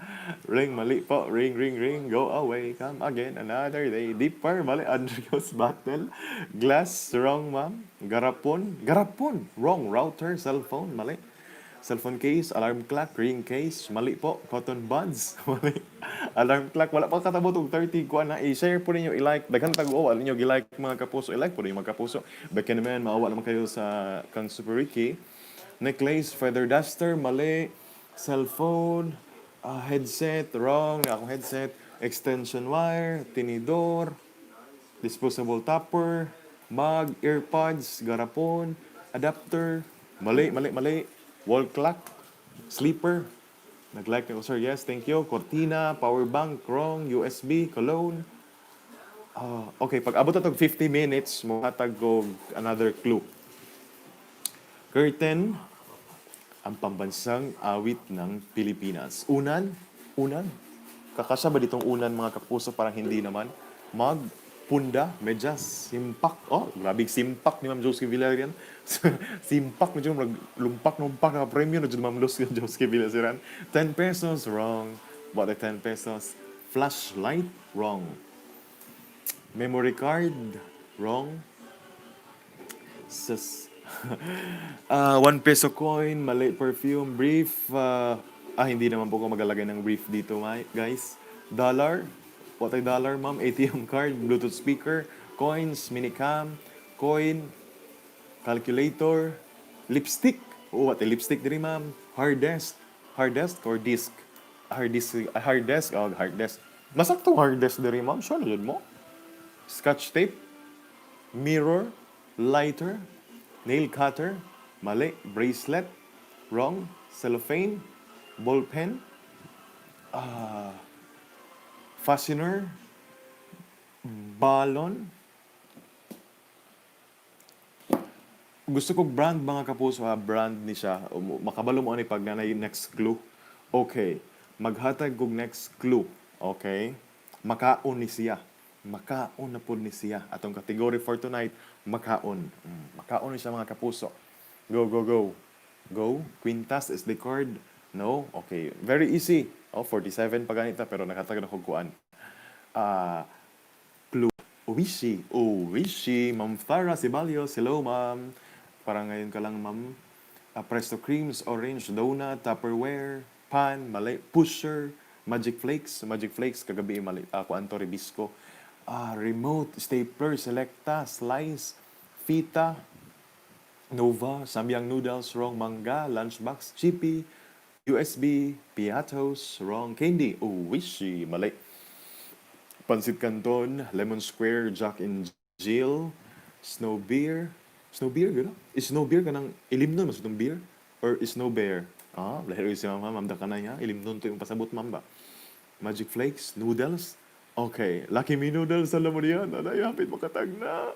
ring, mali po. Ring, ring, ring, go away, come again another day. Deeper, mali. Andrews Battle, glass, wrong, ma'am. Garapon, garapon, wrong. Router, cellphone, mali. Cellphone case, alarm clock, ring case, mali po. Cotton buds, mali. Alarm clock, wala pa katabot og 30 kuan na. I-share po ninyo, i-like. Daghan tag-o, ninyo gi-like mga kapuso. I-like po ninyo mga kapuso. Back in naman, maawa naman kayo sa kang Super Ricky. Necklace, feather duster, mali. Cellphone, headset, wrong. Akong headset. Extension wire, tinidor, disposable topper, mug, earpods, garapon, adapter, mali, mali, mali. Wall clock, sleeper. Nag-like ako, sir. Yes, thank you. Cortina, power bank, wrong. USB, cologne. Okay, pag abot na tog 50 minutes, muhatag ko another clue. Curtain, ang pambansang awit ng Pilipinas. Unan, unan. Kakasya ba ditong unan mga kapuso? Parang hindi naman. Mag, punda, medyas, simpak. Oh, grabing simpak ni Ma'am Josie Villarreal. Simpak na dyan, lumpak na premyo na dyan Ma'am Josie Villarreal. 10 pesos, wrong. What the 10 pesos? Flashlight, wrong. Memory card, wrong. Sus. 1 peso coin, mali. Perfume, brief. Hindi naman po ko magalagay ng brief dito, guys. Dollar. What ay dollar, ma'am? ATM card, Bluetooth speaker, coins, minicam, coin, calculator, lipstick. Oh, what ay lipstick diri, ma'am? Hard desk. Hard desk or disk? Hard disk. Hard desk. Oh, hard desk. Masaktong hard desk diri, ma'am. Sure na mo. Scotch tape, mirror, lighter, nail cutter, mali. Bracelet, wrong. Cellophane, ball pen, fastener, balon. Gusto kong brand mga kapuso ha, brand ni siya. Makabalo mo ani pag nanay next clue. Okay, maghatag kog next clue. Okay, makaon ni siya. Makaon na po ni siya. Atong category for tonight, makaon. Makaon ni siya mga kapuso. Go, go, go. Go. Quintas is the card. No? Okay. Very easy. Oh, 47 pa ganita pero nakatag na kog kuan. Clue. Owishi. Owishi. Ma'am Farah Sibalios. Hello, ma'am. Parang ngayon ka lang, ma'am. Presto Creams, Orange, Donut, Tupperware, Pan, mali. Pusher, Magic Flakes. Magic Flakes, kagabi mali. Kuan to, Ribisco. Remote, Stapler, Selecta, Slice, Fita, Nova, Samyang Noodles, wrong. Mangga, Lunchbox, Chippy, USB, Piatos, wrong. Candy, Owishi, mali. Pansit Canton, Lemon Square, Jack and Jill, Snow Beer. Snow Beer, gano'n? Is Snow Beer kanang ilimnon mas itong beer? Or is Snow Bear? Lahiro si mama, mamda ka na niya. Ilimnon to yung pasabot, mamba. Magic Flakes, Noodles. Okay, Lucky Me Noodles, alam mo niyan. Anay, hapit makatag na.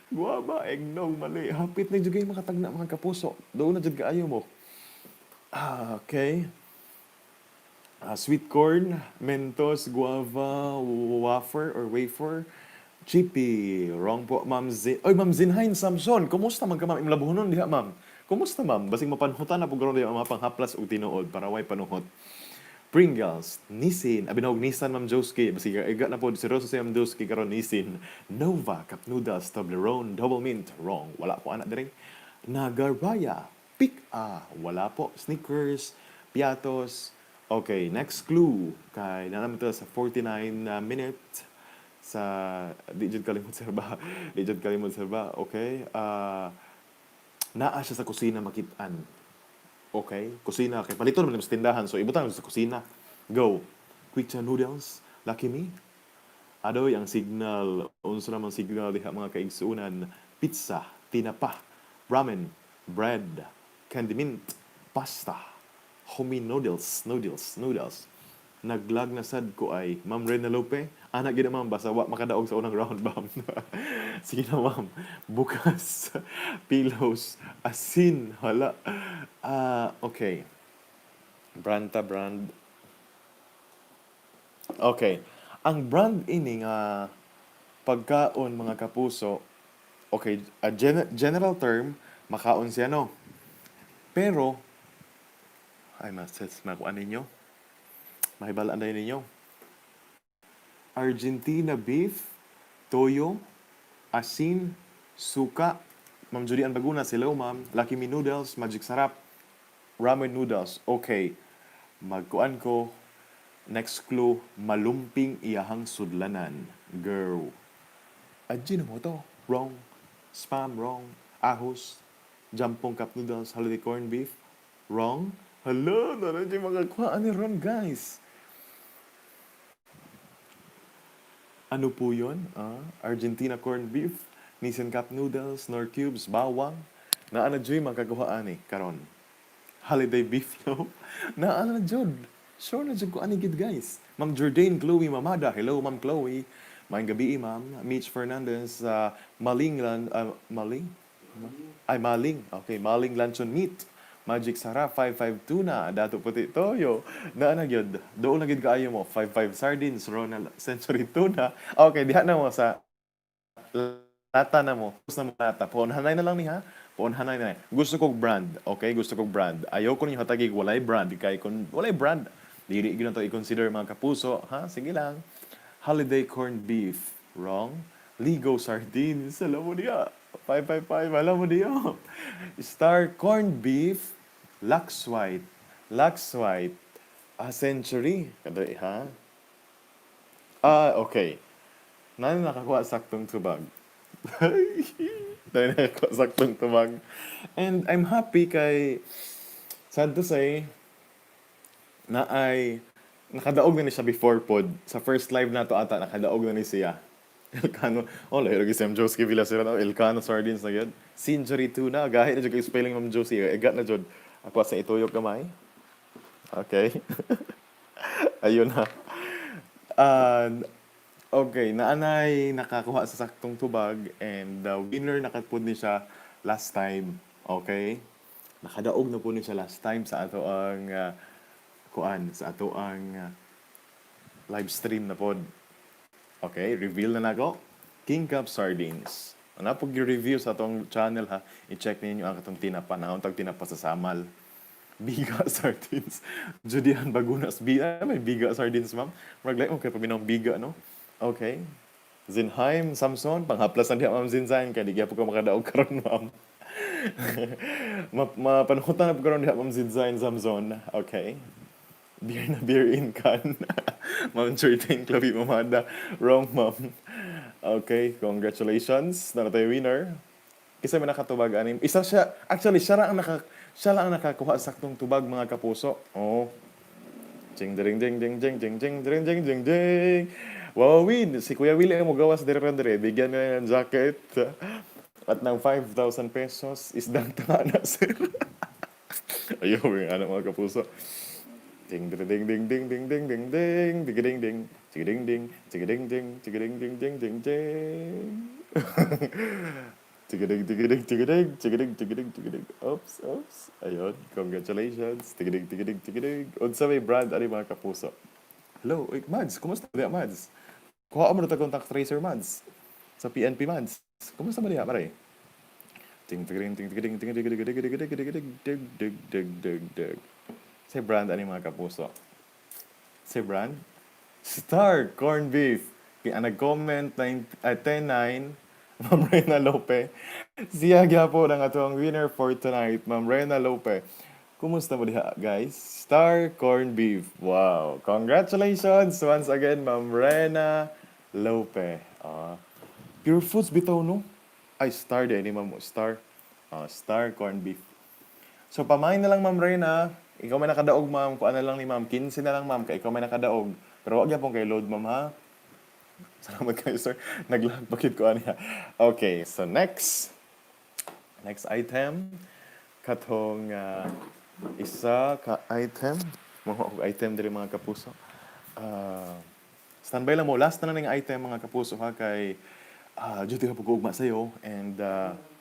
Guwaba, eggnog, mali. Hapit na dyan makatag na mga kapuso. Doon na dyan kaayo mo. Okay. Sweet corn, Mentos, guava, wafer or wafer, chippy. Wrong po, Ma'am Zin. Oy, Ma'am Zinhain Samson. Kumusta man ka, ma'am? Imlabuhonon diha, ma'am. Kumusta, ma'am? Basing mapanhutan na po gano'n yung mga panghaplas o tinuod para way panuhot. Pringles, Nissin. Abinawag Nissan, Ma'am Joski. Basing iga na po, si Rosa si Ma'am Joski karon Nissin. Nova, Cup Noodles, Toblerone, Double Mint. Wrong. Wala po anak din. Nagaraya, wala po. Snickers, Piatos. Okay, next clue. Kay naman ito sa 49 minute sa di jud kalimot sir ba? Di jud kalimot sir ba? Okay. Naa siya sa kusina makitaan. Okay, kusina kay palito naman sa tindahan so ibutan sa kusina. Go. Quick Cha Noodles, Lucky Me. Adoy ang signal, unsa naman signal diha mga kaigsuunan, pizza, tinapa, ramen, bread, candy mint, pasta, homie noodles. Naglag na sad ko ay Ma'am Rena Lope. Anak gina ma'am basta wa makadaog sa unang round ma'am. Sige na ma'am. Bukas pillows asin hala. Okay. Brand. Okay. Ang brand ini nga pagkaon mga kapuso, okay, a general term, makaon siya no. Pero ay mas makuan ninyo. Mahibalaan na ninyo. Argentina beef, toyo, asin, suka, Ma'am Judy Ann Baguna, hello ma'am. Lucky Me Noodles, Magic Sarap, ramen noodles. Okay. Magkuan ko. Next clue, malumping iyahang sudlanan. Girl. Adjin mo to. Wrong. Spam, wrong. Ahos. Jampong cup noodles, holiday corned beef. Wrong. Hala, naran yung mga kuhaan ni Ron, guys. Ano po yun? Argentina corned beef, Nissan cup noodles, Nor cubes, bawang. Naana dyan magkakuhaan eh, karon. Holiday beef loaf. Naana dyan. Sure na dyan ko anigid, guys. Ma'am Jordan Chloe Mamada. Hello, Ma'am Chloe. Maayong gabi, ma'am. Mitch Fernandez, Maling? Maling. Okay, Maling Lanchon Meat. Magic Sarap, 552 na. Dato puti toyo. Na gyud. Doon na gyud kaayo mo. 55 sardines, Ronald Century Tuna. Okay, diha na mo sa lata na mo. Gusto na mo lata. Puunhanay na lang ni ha. Puunhanay na. Gusto kong brand. Okay, gusto kong brand. Ayaw ko ninyo hatagig walay brand. Kay kung walay brand, dili gyud na to i-consider mga kapuso. Ha? Sige lang. Holiday corned beef. Wrong. Ligo sardines. Alam mo niya. 555. Alam mo niya. Star corned beef. Lux White. A century. Kadali, ha? Okay. Nani nakakuha saktong tubag? Nani nakakuha saktong tubag? And I'm happy kay, sad to say, na ay, nakadaog na ni siya before pod. Sa first live na to ata, nakadaog na ni siya. Elcano, lahi lagi si Ma'am Josie Villasera na, Elcano Sardines na yun. Century Tuna, gahit na dyan kayo spelling Ma'am Josie. Egat na dyan. Ako sa ituyok kamay. Okay. Ayun na. Okay, naanay nakakuha sa saktong tubag and the winner nakapod ni siya last time. Okay? Nakadaog na po ni siya last time sa ato ang live stream na pod. Okay, reveal na nako. King Cup Sardines. Ano pag review sa atong channel ha, i-check ninyo ang atong tinapa na ang tinapa sa Samal. Biga Sardines. Judian Bagunas. May Biga Sardines, ma'am. Maglay, okay, paminong Biga, no? Okay. Zinheim, Samson, panghaplasan diya, ma'am Zinzain, kaya di kaya po ka makadaog karon ma'am. Mapanukutan na po karon diya, ma'am Zinzain, Samson. Okay. Beer in can. Ma'am Jordan, Chloe Mamada. Wrong, ma'am. Okay, congratulations. Na tayo winner. Isa may nakatubag anim. Isa siya, actually, siya lang ang nakakuha saktong tubag mga kapuso. Oh. Jing ding ding ding ding ding ding ding ding ding ding. Wow, win. Si Kuya Willie mo gawas dire. Bigyan na ng jacket. At ng 5,000 pesos, isdang tanga na, sir. Ayaw, yung anak mga kapuso. Ding ding ding ding ding ding ding ding ding ding ding ding ding ding ding ding ding ding ding ding. Tigidig. Oops. Ayun, congratulations. Tigidig. Unsa may brand ani mga kapuso? Hello, Mads, kumusta ba Mads? Kuha mo na ta contact tracer Mads. Sa PNP Mads. Kumusta ba diha, pare? Ting. Say brand ani mga kapuso. Say brand? Star corned beef. Kaya nag-comment 10-9, Ma'am Rena Lope. Siya po ang atong winner for tonight, Ma'am Rena Lope. Kumusta mo diha, guys? Star corned beef. Wow. Congratulations once again, Ma'am Rena Lope. Pure Foods bitaw, no? Ay, Star din ni Ma'am. Star. Star corned beef. So, pamain na lang, Ma'am Rena. Ikaw may nakadaog, ma'am. Kung ano lang ni ma'am. 15 na lang, ma'am. Kaya ikaw may nakadaog. Pero wag yan pong kay load, ma'am, ha? Salamat kayo, sir. Naglag bakit ko ano. Okay, so next item. Katong Isa ka item. Mga og item diri mga kapuso. Ah, standby lang mo. Last na lang ng item mga kapuso ha kay duty ka pag-ugma sa'yo and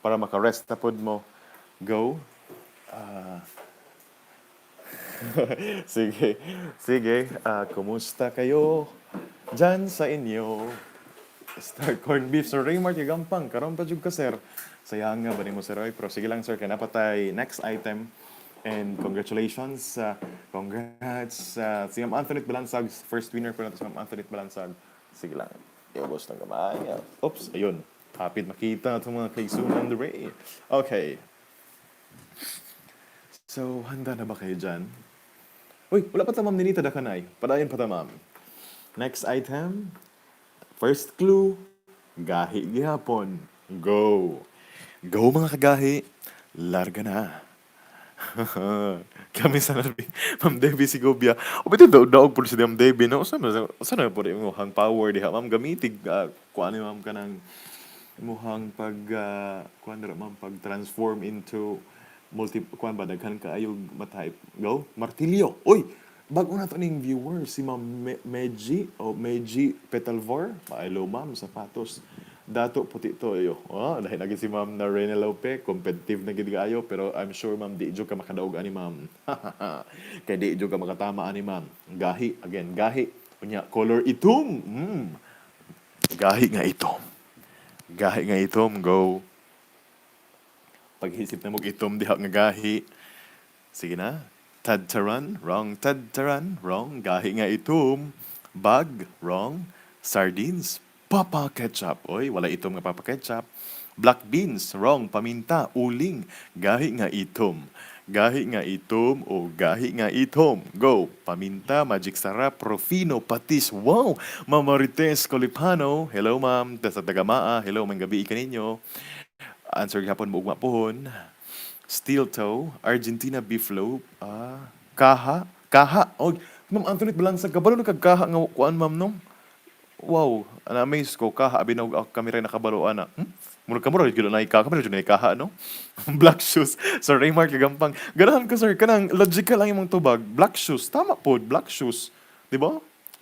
para maka-rest na pod mo. Go. Sige. Sige. Kumusta kayo dyan sa inyo? Star corned beef. Sir Raymart, gampang. Karon pa jud ka, sir. Sayang nga ba ni mo, sir? Oy, pero sige lang, sir. Kaya napatay. Next item. And congratulations. Congrats. Si Ma'am Anthony Balansag. First winner po natin si Ma'am Anthony Balansag. Sige lang. Iubos ng kamay. Oops, ayun. Hapit makita ito mga kaisunan the Ray. Okay. So, handa na ba kayo dyan? Uy, wala pa ta ma'am Ninita Dakanay. Padayon pa ta ma'am. Next item. First clue. Gahi gihapon. Go. Go mga kagahi. Larga na. Kami sa nabi. Ma'am Debbie Sigobia. O pito daog po si Ma'am Debbie. No? Saan na po rin mo hang power diha. Ma'am gamitig. Kuan ni ma'am ka ng imuhang kuan dira ma'am pag transform into kuan ba daghan kaayo ma-type. Go. Martilyo. Uy, bago na to ning viewer si Ma'am Meji Petalvor. Hello ma'am, sapatos. Dato puti to ayo. Dahil lagi si Ma'am na Rene Lope, competitive na gid kaayo pero I'm sure ma'am di jud ka makadaog ani ma'am. Kay di jud ka makatama ani ma'am. Gahi again, gahi. Unya color itom. Gahi nga itom. Gahi nga itom, go. Paghisip na mo itom diha nga gahi. Sige na. Tadtaran, wrong. Tadtaran, wrong. Gahi nga itom. Bag, wrong. Sardines, papa ketchup. Oy, wala itom nga papa ketchup. Black beans, wrong. Paminta, uling. Gahi nga itom. Gahi nga itom o gahi nga itom. Go. Paminta, magic sarap, Profino, patis. Wow! Ma'am Marites Colipano. Hello ma'am. Sa Tagamaa. Hello, may gabi kaninyo. Answer gihapon mo ugma pohon. Steel toe, Argentina beef loaf, kaha, kaha. Oh, Ma'am Antoinette Balansag, kabalo na kagkaha nga kuan ma'am no? Wow, na-amaze ko, kaha, binog kami rin nakabalo, ana. Murag ka murag gilo na ikaha, kami rin na ikaha, no? Black shoes. Sir Raymar, kagampang. Ganahan ko, sir, kanang logical lang yung tubag. Black shoes, tama po, black shoes. Di ba?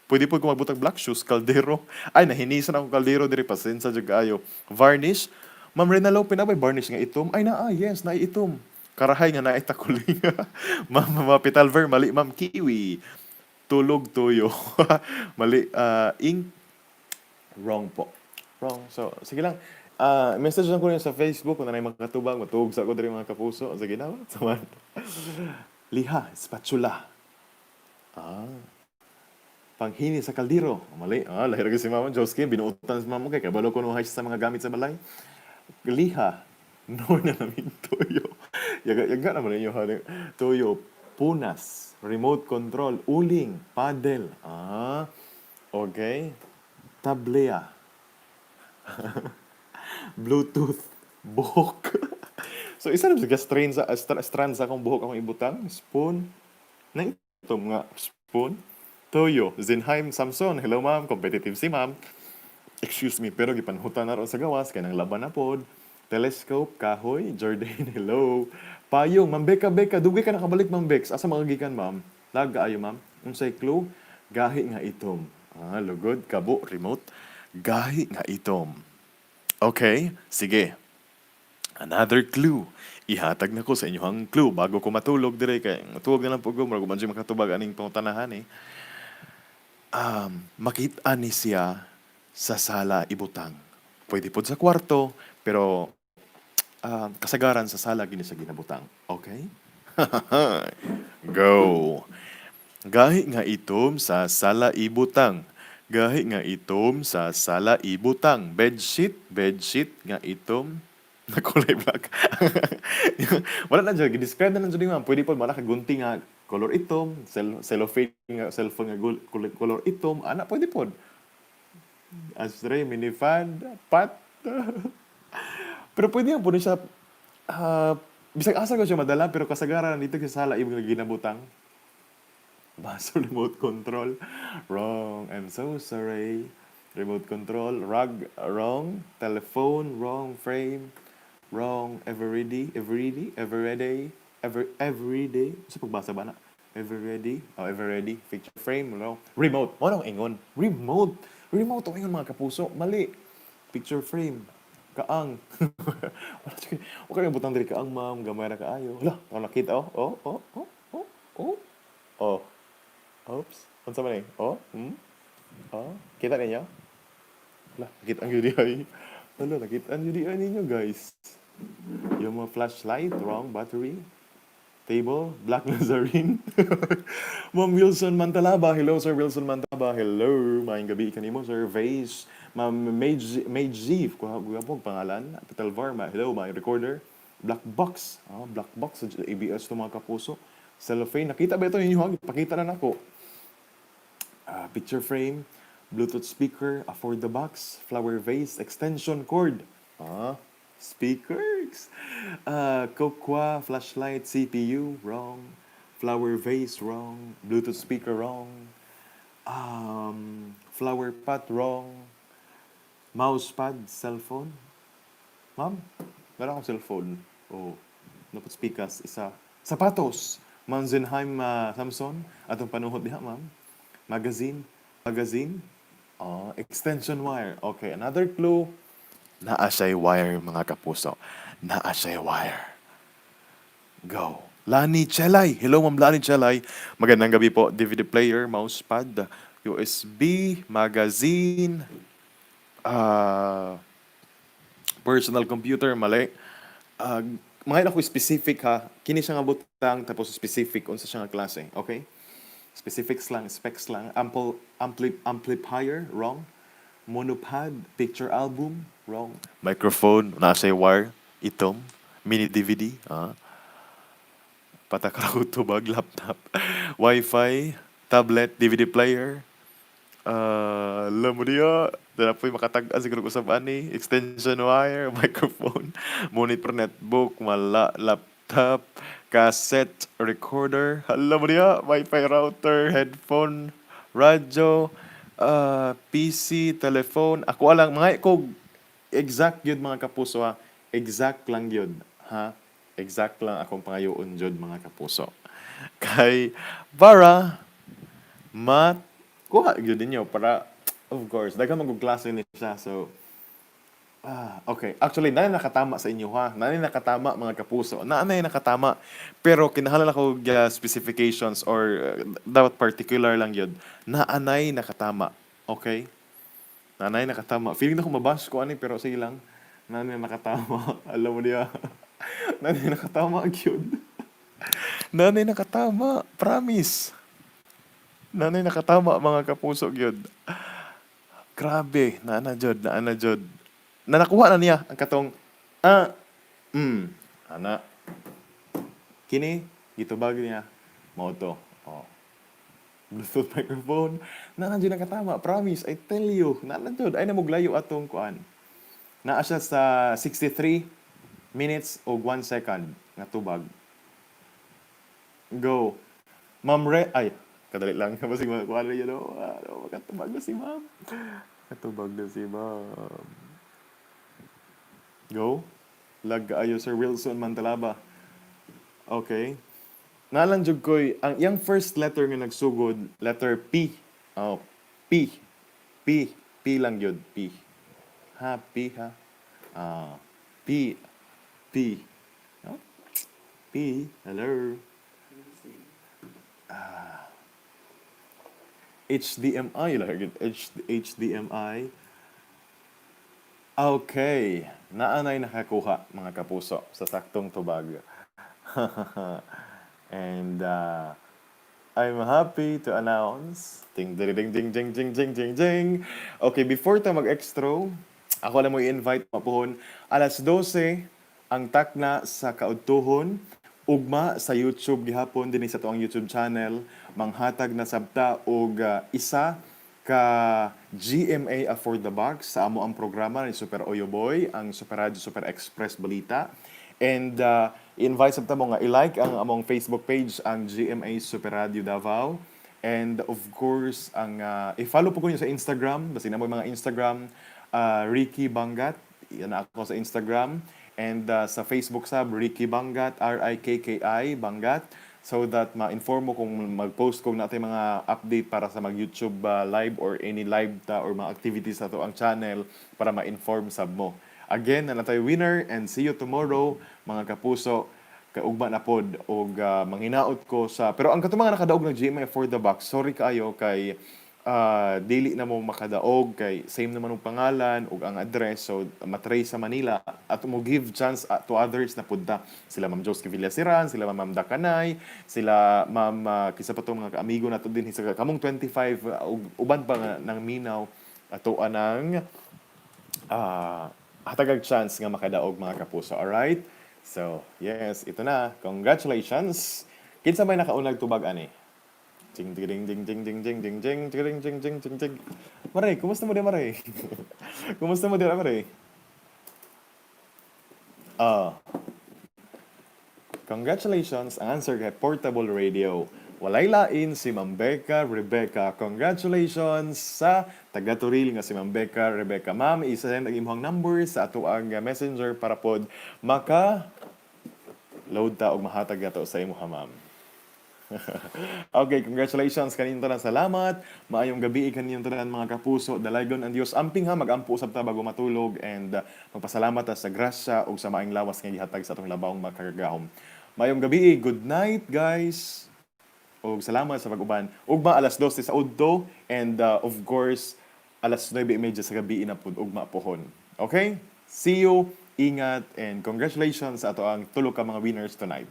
Pwede po kung magbutang black shoes, kaldero. Ay, nahinisan akong kaldero, diri pasensya jud kaayo. Varnish, Ma'am Renalo, pinabay varnish nga itom. Ay yes, na itom. Karahay nga na itakuling. Ma'am Petalver, mali ma'am kiwi. Tulog tuyo. Mali ink wrong po. Wrong. So sige lang. Message lang ko rin sa Facebook kung na magkatubang, matugog sa ko diri mga kapuso. Sige na. Saman. Liha, spatula. Panghini sa kaldero. Mali. Lahir si Mama Joskin, binuutan sa mama kay kabalo ko no sa mga gamit sa balay. Liha. No na namin toyo. Yaga naman ninyo haling toyo. Punas. Remote control. Uling. Paddle. Okay. Tablea. Bluetooth. Buhok. So isa na sa strand sa akong buhok akong ibutang. Spoon. Nang itom nga. Spoon. Toyo. Zenheim Samson. Hello ma'am. Competitive si ma'am. Excuse me, pero gipanhutan na ron sa gawas, kaya nang laban na pod. Telescope, kahoy, Jordan, hello. Payong, Ma'am Beka, Beka, dugay ka nakabalik, Ma'am Bex. Asa mga gikan, ma'am? Laga ayo, ma'am. Unsay clue? Gahi nga itom. Lugod, kabo, remote. Gahi nga itom. Okay, sige. Another clue. Ihatag na ko sa inyohang clue bago ko matulog dire kay matulog na lang po ko murag man makatubag aning pangutanahan eh. Makita ni siya sa sala ibutang. Pwede pod sa kwarto, pero kasagaran sa sala gini sa ginabutang. Okay? Go. Gahi nga itom sa sala ibutang. Gahi nga itom sa sala ibutang. Bedsheet nga itom na kulay black. Wala na dyan, describe na lang dyan ma'am. Pwede po malakagunti nga color itom, cellophane nga cellphone nga color itom, pwede po. Ashtray, minifan, pat. Pero pwede yan po na siya, bisag asa ko siya madala, pero kasagaran dito sa sala, ibang ginabutang. Baso remote control. Wrong. I'm so sorry. Remote control. Rug, wrong. Telephone, wrong. Frame, wrong. Everready. every day sa pagbasa ba na ever ready picture frame no remote mo nang ingon remote ang ingon mga kapuso mali picture frame kaang wala sige okay butang diri kaang ma'am gamay ra kaayo hala ako nakita oh oh oops unsa man eh kita ninyo hala nakita ang yun ay hala nakita ang yun ay ninyo guys yung mga flashlight wrong battery table, Black Nazarene. Ma'am Wilson Mantalaba. Hello, Sir Wilson Mantalaba. Hello. Maayong gabi kanimo, Sir Vase. Ma'am Mage Z. Kuha po pangalan. Petal Varma. Hello, my recorder. Black Box. Black Box sa ABS to mga kapuso. Cellophane. Nakita ba ito ninyo? Pakita na nako. Picture frame. Bluetooth speaker. Afford the box. Flower vase. Extension cord. Speakers. Kokwa, flashlight, CPU, wrong. Flower vase, wrong. Bluetooth speaker, wrong. Flower pot, wrong. Mouse pad, cellphone. Ma'am, meron akong cellphone. Oh, napot speakers, isa. Sapatos. Mount Zenheim, Samson. Atong panuhod diha, ma'am. Magazine. Extension wire. Okay, another clue. Naa siya'y wire, mga kapuso. Naa siya'y wire. Go. Lani Chelay. Hello, Ma'am Lani Chelay. Magandang gabi po. DVD player, mousepad, USB, magazine, personal computer, mali. Mga ako specific ha. Kini siya nga butang tapos specific unsa siya nga klase. Okay? Specifics lang, specs lang. Amplifier, wrong. Monopod, picture album, wrong. Microphone, nasa wire, itom, mini DVD, patakaraw tubag, laptop, Wi-Fi, tablet, DVD player, alam mo niya, dala po'y makatag-an siguro ko sa bani, extension wire, microphone, monitor netbook, laptop, cassette, recorder, alam mo niya, Wi-Fi router, headphone, radyo, PC, telephone, ako lang, mga ko, exact yun mga kapuso ha, exact lang yun, ha, exact lang akong pangayoon yun mga kapuso. Kay, para, kuha yun ninyo, para, of course, daghang mag-klase ni siya, so, okay. Actually, nanay nakatama sa inyo ha. Nanay nakatama mga kapuso. Nanay nakatama. Pero kinahanglan ako specifications or dapat particular lang yun. Nanay nakatama. Okay? Nanay nakatama. Feeling na ko mabash ko ani pero sige lang. Nanay nakatama. Alam mo niya. Nanay nakatama yun. Nanay nakatama. Promise. Nanay nakatama mga kapuso yun. Grabe. Naana jod. Na nakuha na niya ang katong ana kini gitubag niya mao to Bluetooth microphone na nandiyo nakatama promise I tell you na nandiyo ay namuglayo atong kuan naa siya sa 63 minutes o 1 second nga tubag go Ma'am ay kadali lang kasi kuan ra yun makatubag na si ma'am katubag na si ma'am. Go. Lag ayo Sir Wilson Mantalaba. Okay. Nalang jud koy ang yang first letter nga nagsugod, letter P. P. P lang yun, P. Ha, P ha. P. No? P. Hello. HDMI lang. HDMI. Okay. Naanay nakakuha, mga kapuso, sa saktong tubag. And I'm happy to announce, ding ding ding ding ding ding ding ding ding. Okay, before tayo mag-extro, ako lang mo i-invite mapuhon. Alas 12, ang takna sa kaudtuhon, ugma sa YouTube gihapon din sa tuang YouTube channel, manghatag na sabta og isa ka GMA Afford the Box sa amo ang programa ni Super Oyo Boy, ang Super Radio Super Express Balita. And i-invite sabta mo nga i-like ang among Facebook page, ang GMA Super Radio Davao. And of course, ang i-follow po ko niyo sa Instagram, basta na mo mga Instagram, Ricky Bangat, Yan ako sa Instagram and sa Facebook sab Ricky Bangat, Rikki Bangat, so that ma-inform mo kung mag-post ko natin mga update para sa mag-YouTube live or any live ta or mga activities sa to ang channel para ma-inform sab mo. Again, na tayo winner and see you tomorrow mga kapuso. Kaugma na pod og manghinaot ko sa pero ang katong mga nakadaog ng GMA for the box, sorry kaayo kay dili na mo makadaog kay same naman ang pangalan ug ang address, so matray sa Manila at mo give chance to others na punta sila Ma'am Joski Villasiran, sila Ma'am Dakanay, sila Ma'am kisa pa tong mga amigo nato din sa kamong 25 ug uban pa nga ng Minaw ato anang hatagag chance nga makadaog mga kapuso. Alright? So, yes, ito na. Congratulations! Kinsa may nakaunag tubag ani? Jing jing jing jing jing jing jing jing jing jing jing jing jing. Maray, kumusta mo di Maray? Kumusta mo di Maray? Ah, congratulations. Ang answer kay Portable Radio. Walay lain si Ma'am Becca Rebecca. Congratulations sa taga-Turil nga si Ma'am Becca Rebecca. Ma'am, isa-send ang imong number sa ato ang messenger para pod maka load ta og mahatag ato sa imo ha, ma'am. Okay, congratulations kaninyo tanan. Salamat. Maayong gabi kaninyo tanan mga kapuso. Dalaygon ang Dios amping ha magampo usab ta bago matulog and magpasalamat ta sa grasya ug sa maayong lawas nga gihatag sa atong labawong makagagahom. Maayong gabi. Good night, guys. Og salamat sa pag-uban. Ugma alas 12 sa udto and of course alas 9:30 sa gabi na pud ugma pohon. Okay? See you. Ingat and congratulations sa ato ang tulo ka mga winners tonight.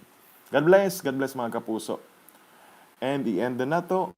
God bless mga kapuso. And i-end na to.